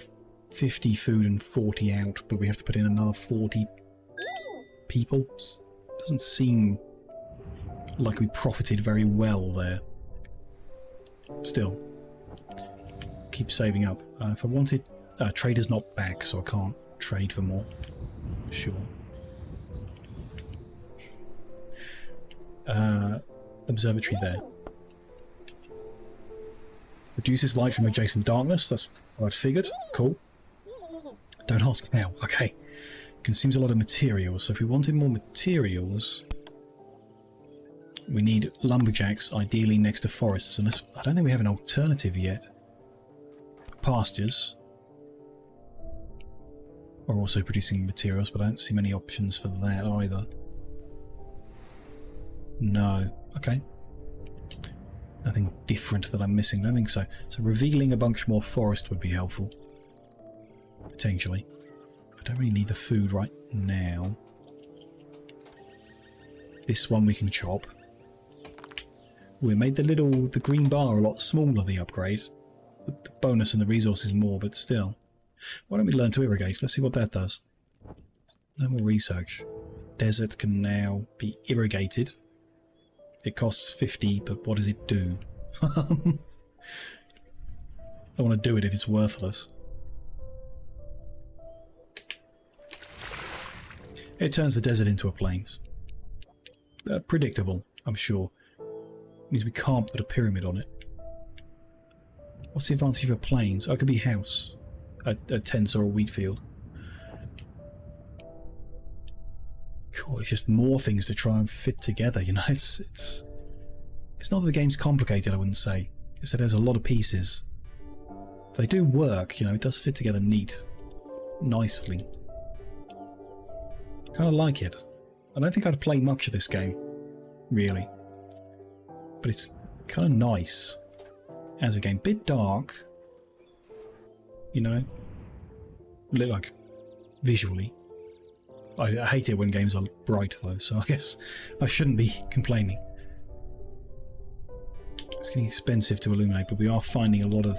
50 food and 40 out, but we have to put in another 40 people. Doesn't seem like we profited very well there. Still, keep saving up. If I wanted... trader's not back, so I can't trade for more. Sure. Observatory there. Reduces light from adjacent darkness. That's what I'd figured. Cool. Don't ask how. Okay. Consumes a lot of materials. So if we wanted more materials, we need lumberjacks, ideally next to forests. Unless I don't think we have an alternative yet. Pastures are also producing materials, but I don't see many options for that either. No. Okay. Nothing different that I'm missing. I don't think so. So revealing a bunch more forest would be helpful. Potentially. I don't really need the food right now. This one we can chop. We made the green bar a lot smaller, the upgrade. The bonus and the resources more, but still. Why don't we learn to irrigate? Let's see what that does. No more research. Desert can now be irrigated. It costs 50, but what does it do? I want to do it if it's worthless. It turns the desert into a plains. Predictable, I'm sure. It means we can't put a pyramid on it. What's the advantage of a plains? Oh, it could be house. A tents or a wheat field. Cool, it's just more things to try and fit together, you know. It's not that the game's complicated, I wouldn't say. It's that there's a lot of pieces. They do work, you know, it does fit together nicely. Kind of like it. I don't think I'd play much of this game, really. But it's kind of nice as a game. Bit dark, you know, like visually. I hate it when games are bright though, so I guess I shouldn't be complaining. It's getting expensive to illuminate, but we are finding a lot of,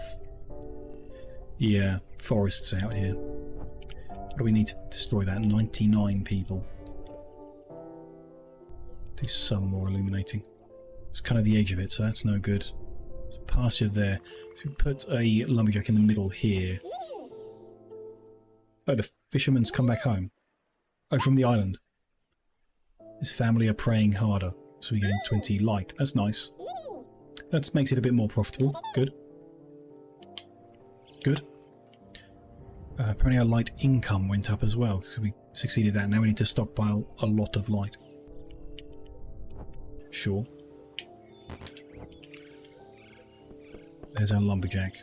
yeah, forests out here. What do we need to destroy that? 99 people. Do some more illuminating. It's kind of the edge of it, so that's no good. There's a pasture there. So we put a lumberjack in the middle here. Oh, the fisherman's come back home. Oh, from the island. His family are praying harder, so we're getting 20 light. That's nice. That makes it a bit more profitable. Good. Good. Apparently our light income went up as well, because we succeeded that. Now we need to stockpile a lot of light. Sure. There's our lumberjack.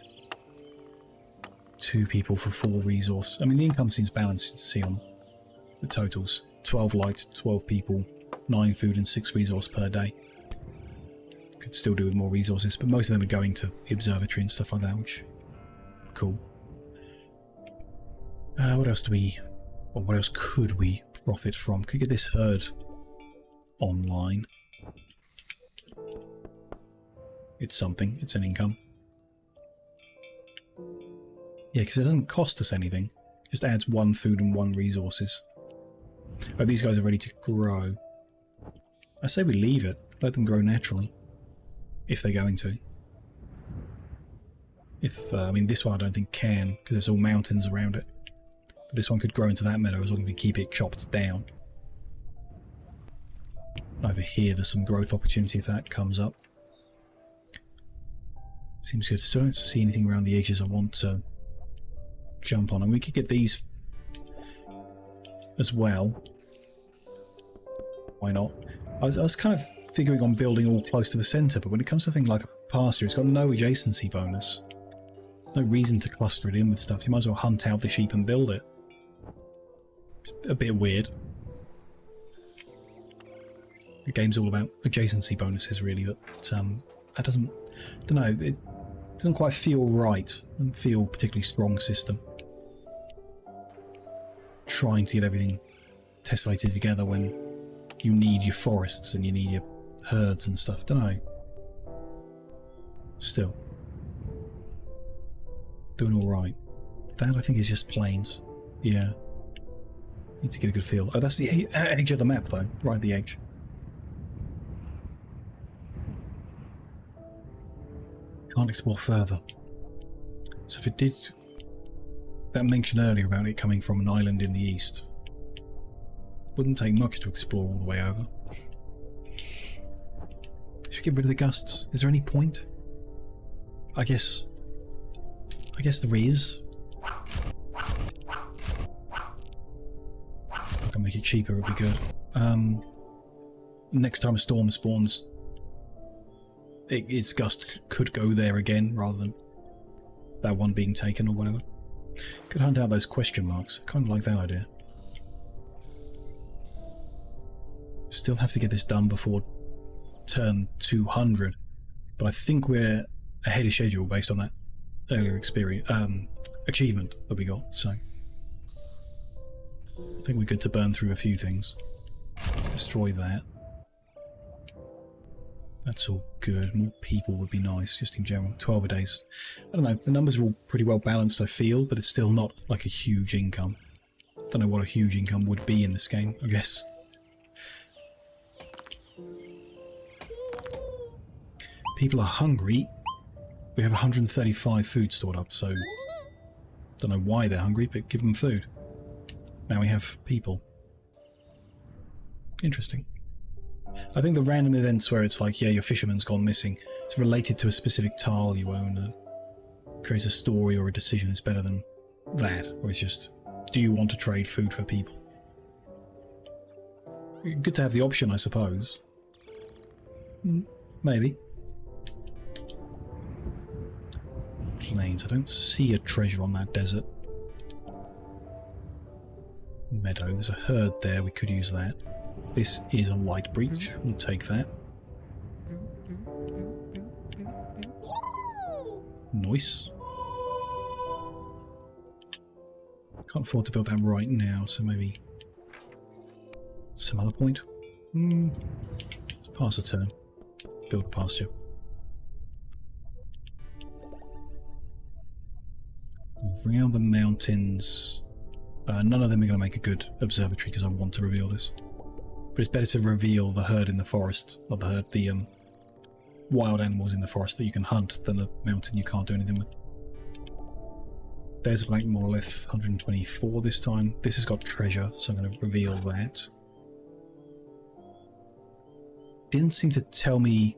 2 people for 4 resource. I mean, the income seems balanced to see on the totals. 12 light, 12 people, 9 food and 6 resource per day. Could still do with more resources, but most of them are going to the observatory and stuff like that, which... cool. What else do we... or what else could we profit from? Could get this herd online. It's something. It's an income. Yeah, because it doesn't cost us anything. It just adds 1 food and 1 resources. Oh, these guys are ready to grow. I say we leave it. Let them grow naturally. If they're going to. If, I mean, this one I don't think can, because there's all mountains around it. But this one could grow into that meadow as long as we keep it chopped down. Over here there's some growth opportunity if that comes up. Seems good. Still don't see anything around the edges I want to jump on. And we could get these as well. Why not? I was kind of figuring on building all close to the centre, but when it comes to things like a pasture, it's got no adjacency bonus. No reason to cluster it in with stuff. You might as well hunt out the sheep and build it. It's a bit weird. The game's all about adjacency bonuses, really, but that doesn't... I don't know, it doesn't quite feel right. It doesn't feel a particularly strong system. Trying to get everything tessellated together when you need your forests and you need your herds and stuff. Don't know. Still. Doing alright. That, I think, is just plains. Yeah. Need to get a good feel. Oh, that's the edge of the map, though. Right at the edge. Can't explore further. So if it did... that mention earlier about it coming from an island in the east. Wouldn't take much to explore all the way over. Should we get rid of the gusts? Is there any point? I guess there is. If I can make it cheaper, it would be good. Next time a storm spawns, its gust could go there again, rather than that one being taken or whatever. Could hunt out those question marks. Kind of like that idea. Still have to get this done before turn 200, but I think we're ahead of schedule based on that earlier experience, achievement that we got, so I think we're good to burn through a few things. Let's destroy that. That's all good. More people would be nice, just in general. 12 a days. I don't know, the numbers are all pretty well balanced, I feel, but it's still not like a huge income. Don't know what a huge income would be in this game, I guess. People are hungry. We have 135 food stored up, so don't know why they're hungry, but give them food. Now we have people. Interesting. I think the random events where it's like, yeah, your fisherman's gone missing, it's related to a specific tile you own, creates a story or a decision is better than that, or it's just, do you want to trade food for people? Good to have the option, I suppose. Maybe. Plains. I don't see a treasure on that desert. Meadow. There's a herd there. We could use that. This is a light breach. We'll take that. Nice. Can't afford to build that right now, so maybe some other point. Let's pass a turn. Build a pasture. Around the mountains. None of them are going to make a good observatory because I want to reveal this. But it's better to reveal the herd in the forest, not the herd, the wild animals in the forest that you can hunt, than a mountain you can't do anything with. There's a black monolith, 124 this time. This has got treasure, so I'm going to reveal that. Didn't seem to tell me,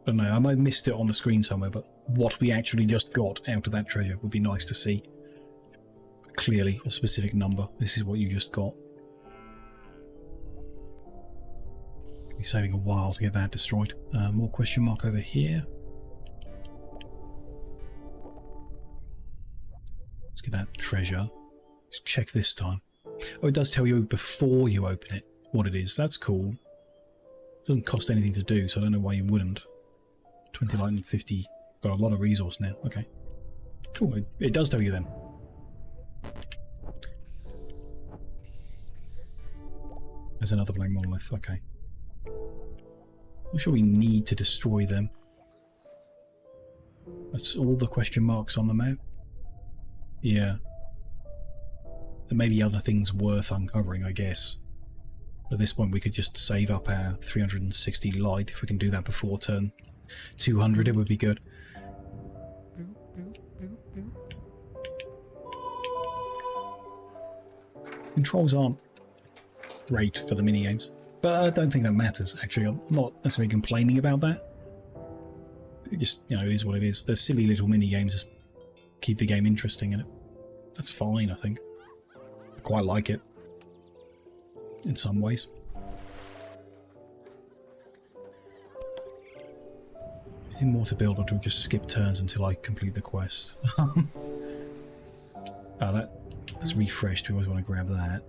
I don't know, I might have missed it on the screen somewhere, but what we actually just got out of that treasure would be nice to see. Clearly, a specific number. This is what you just got. Be saving a while to get that destroyed. More question mark over here. Let's get that treasure. Let's check this time. Oh, it does tell you before you open it what it is. That's cool. Doesn't cost anything to do, so I don't know why you wouldn't. 20 light and 50. Got a lot of resource now. Okay. Cool. It does tell you then. There's another blank monolith. Okay. I'm sure we need to destroy them. That's all the question marks on the map. Yeah. There may be other things worth uncovering, I guess. At this point we could just save up our 360 light. If we can do that before turn 200 it would be good. Controls aren't great for the minigames, but I don't think that matters actually. I'm not necessarily complaining about that. It just, you know, it is what it is. They're silly little minigames just keep the game interesting, and that's fine, I think. I quite like it in some ways. Anything more to build, or do we just skip turns until I complete the quest? Oh, that's refreshed. We always want to grab that.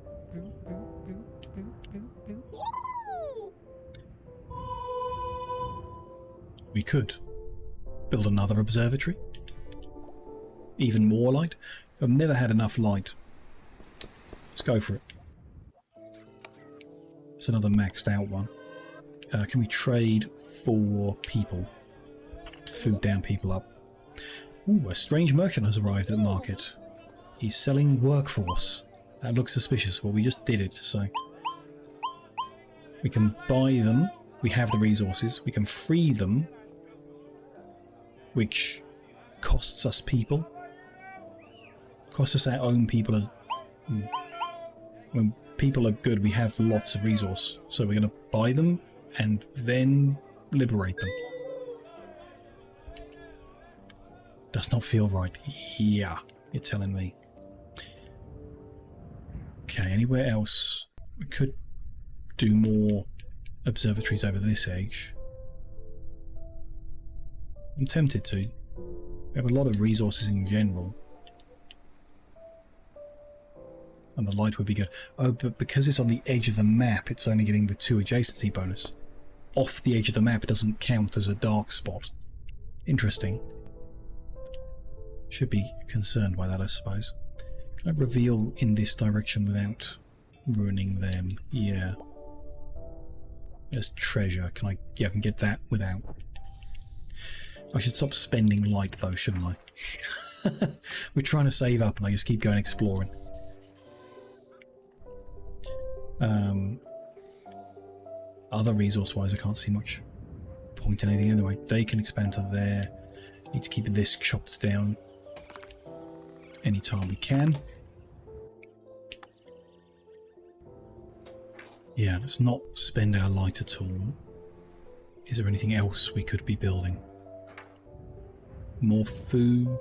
We could build another observatory. Even more light. I've never had enough light. Let's go for it. It's another maxed out one. Can we trade for people? Food down, people up. Ooh, a strange merchant has arrived at the market. He's selling workforce. That looks suspicious. Well, we just did it, so... We can buy them. We have the resources. We can free them. Which costs us people. Costs us our own people. As when people are good, we have lots of resource. So we're going to buy them and then liberate them. Does not feel right. Yeah, you're telling me. Okay, anywhere else? We could do more observatories over this age. I'm tempted to. We have a lot of resources in general. And the light would be good. Oh, but because it's on the edge of the map, it's only getting the 2 adjacency bonus. Off the edge of the map, it doesn't count as a dark spot. Interesting. Should be concerned by that, I suppose. Can I reveal in this direction without ruining them? Yeah. There's treasure. Can I... Yeah, I can get that without... I should stop spending light though, shouldn't I? We're trying to save up and I just keep going exploring. Other resource-wise, I can't see much point in anything anyway. They can expand to there. Need to keep this chopped down anytime we can. Yeah, let's not spend our light at all. Is there anything else we could be building? More food.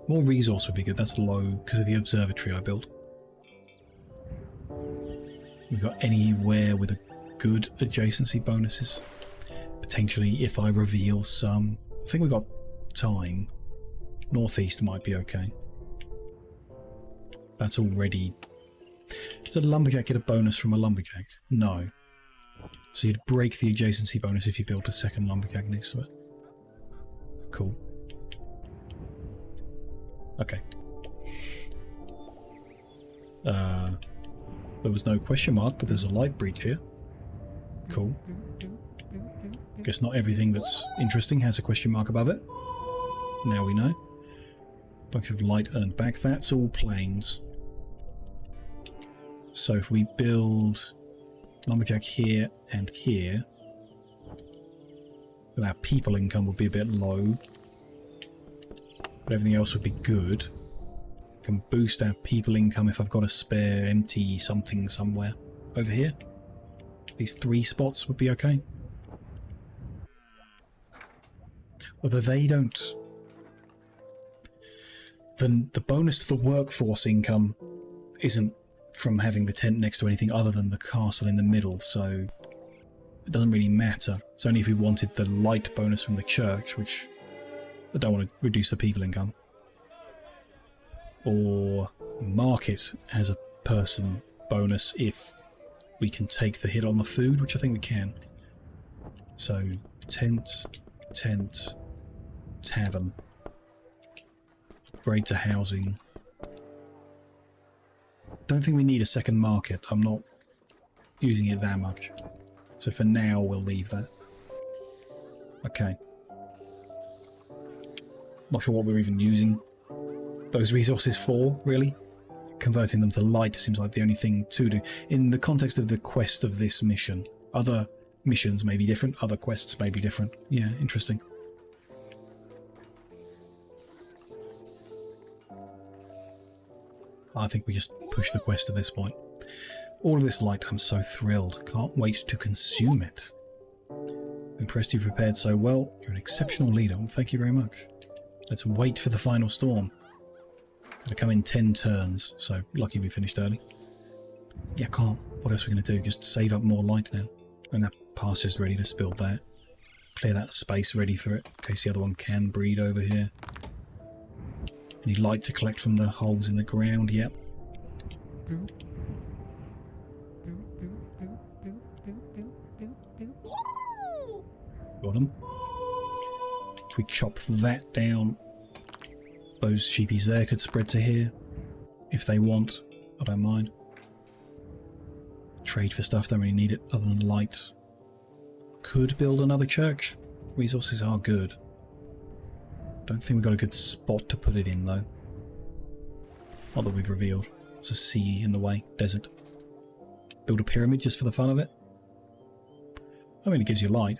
More resource would be good. That's low because of the observatory I built. We've got anywhere with a good adjacency bonuses? Potentially if I reveal some. I think we've got time. Northeast might be okay. That's already... Does a lumberjack get a bonus from a lumberjack? No. So you'd break the adjacency bonus if you built a second lumberjack next to it. Cool. Okay. There was no question mark, but there's a light breach here. Cool. Guess not everything that's interesting has a question mark above it. Now we know. Bunch of light earned back. That's all plains. So if we build lumberjack here and here, then our people income would be a bit low. But everything else would be good. Can boost our people income if I've got a spare empty something somewhere. Over here. These 3 spots would be okay. Although they don't... Then the bonus to the workforce income isn't from having the tent next to anything other than the castle in the middle, so it doesn't really matter. It's only if we wanted the light bonus from the church, which I don't want to reduce the people income. Or market has a person bonus if we can take the hit on the food, which I think we can. So tent, tavern, upgrade to housing. Don't think we need a second market. I'm not using it that much. So for now, we'll leave that. Okay. Not sure what we're even using those resources for, really. Converting them to light seems like the only thing to do. In the context of the quest of this mission, other missions may be different, other quests may be different. Yeah, interesting. I think we just push the quest at this point. All of this light, I'm so thrilled. Can't wait to consume it. Impressed you prepared so well. You're an exceptional leader. Well, thank you very much. Let's wait for the final storm. Gonna come in 10 turns, so lucky we finished early. Yeah, can't. What else are we going to do? Just save up more light now. And that pasture's ready. Let's build that. Clear that space ready for it, in case the other one can breed over here. Any light to collect from the holes in the ground? Yep. Got them. If we chop that down, those sheepies there could spread to here. If they want, I don't mind. Trade for stuff, don't really need it other than light. Could build another church. Resources are good. Don't think we've got a good spot to put it in though. Not that we've revealed. It's a sea in the way, desert. Build a pyramid just for the fun of it. I mean, it gives you light.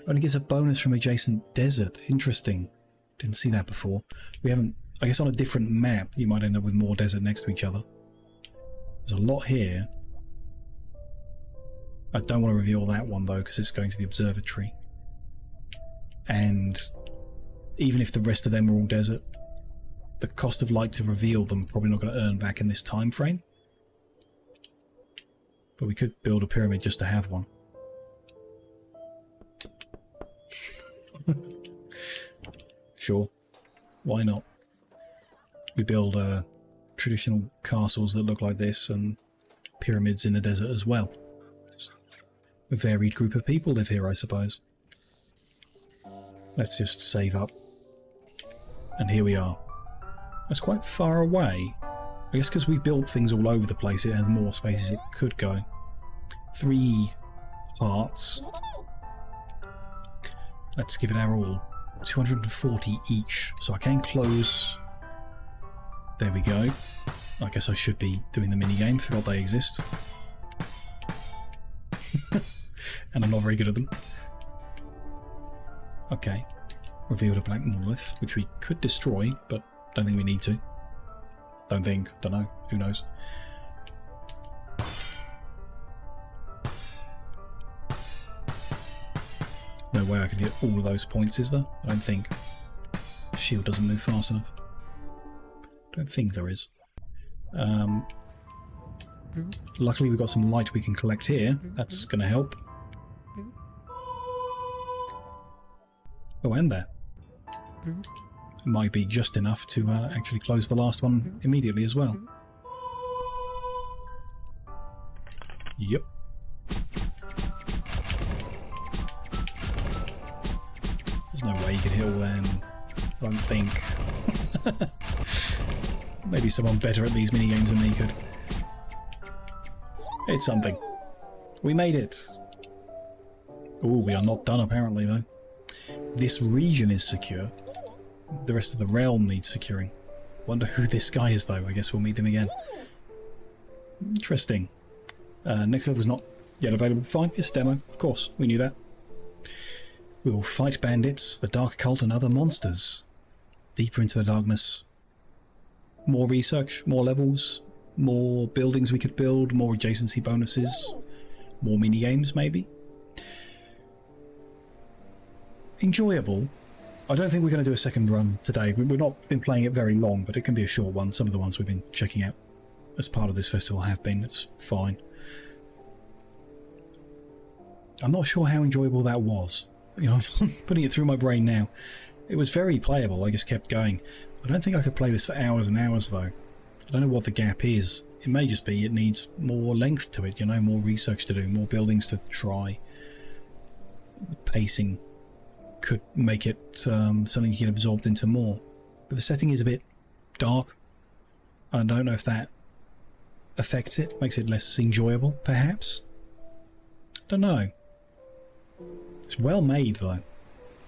Only gives a bonus from adjacent desert. Interesting. Didn't see that before. We haven't... I guess on a different map you might end up with more desert next to each other. There's a lot here. I don't want to reveal that one though because it's going to the observatory. And even if the rest of them are all desert, the cost of light to reveal them probably not going to earn back in this time frame. But we could build a pyramid just to have one. Sure, why not? We build traditional castles that look like this and pyramids in the desert as well. Just a varied group of people live here, I suppose. Let's just save up. And here we are. That's quite far away. I guess because we've built things all over the place, it has more spaces it could go. 3 hearts. Let's give it our all. 240 each, so I can close. There we go. I guess I should be doing the minigame, forgot they exist. And I'm not very good at them. Okay. Revealed a black monolith, which we could destroy, but don't think we need to. Don't know, who knows. No way I can hit all of those points, is there? I don't think. The shield doesn't move fast enough. Don't think there is. Luckily we've got some light we can collect here. That's going to help. Oh, and there. It might be just enough to actually close the last one immediately as well. Yep. There's no way you could hit all them. I don't think. Maybe someone better at these minigames than me could. It's something. We made it. Oh, we are not done apparently though. This region is secure. The rest of the realm needs securing. Wonder who this guy is though. I guess we'll meet him again. Interesting. Next level is not yet available. Fine, it's a demo. Of course, we knew that. We will fight bandits, the dark cult and other monsters. Deeper into the darkness. More research, more levels, more buildings we could build, more adjacency bonuses, more mini-games maybe. Enjoyable. I don't think we're going to do a second run today. We've not been playing it very long, but it can be a short one. Some of the ones we've been checking out as part of this festival have been. It's fine. I'm not sure how enjoyable that was. You know, I'm putting it through my brain now. It was very playable, I just kept going. I don't think I could play this for hours and hours though. I don't know what the gap is. It may just be it needs more length to it, you know, more research to do, more buildings to try. The pacing could make it something you get absorbed into more. But the setting is a bit dark. I don't know if that affects it, makes it less enjoyable, perhaps. Don't know. It's well made though.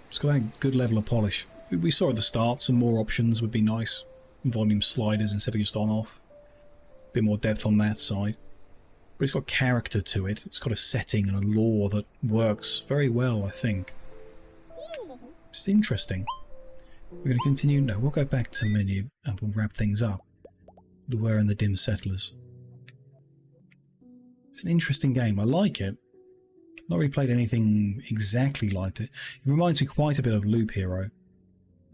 It's got a good level of polish. We saw at the start some more options would be nice. Volume sliders instead of just on off. A bit more depth on that side. But it's got character to it. It's got a setting and a lore that works very well, I think. It's interesting. We're going to continue. No, we'll go back to menu and we'll wrap things up. Lueur and the Dim Settlers. It's an interesting game. I like it. Not really played anything exactly like it. It reminds me quite a bit of Loop Hero.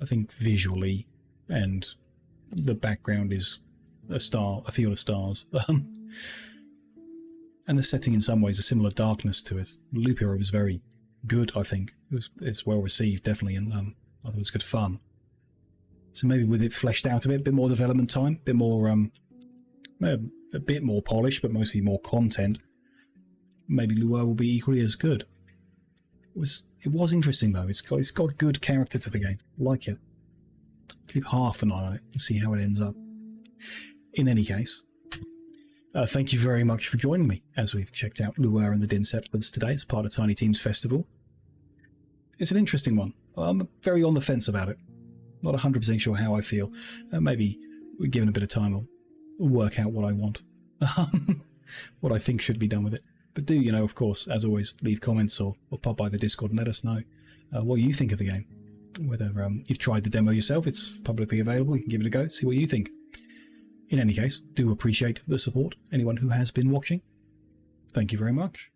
I think visually, and the background is a field of stars. And the setting in some ways a similar darkness to it. Loop Hero was very good, I think. It's well received, definitely, and I thought it was good fun. So maybe with it fleshed out a bit more development time, a bit more, a bit more polish, but mostly more content. Maybe Lueur will be equally as good. It was interesting though. It's got good character to the game. I like it. Keep half an eye on it and see how it ends up. In any case, thank you very much for joining me as we've checked out Lueur and the Dim Settlers today as part of Tiny Teams Festival. It's an interesting one. I'm very on the fence about it. Not 100% sure how I feel. Maybe given a bit of time I'll work out what I want. What I think should be done with it. But do, you know, of course, as always, leave comments or pop by the Discord and let us know what you think of the game. Whether you've tried the demo yourself, it's publicly available, you can give it a go, see what you think. In any case, do appreciate the support, anyone who has been watching. Thank you very much.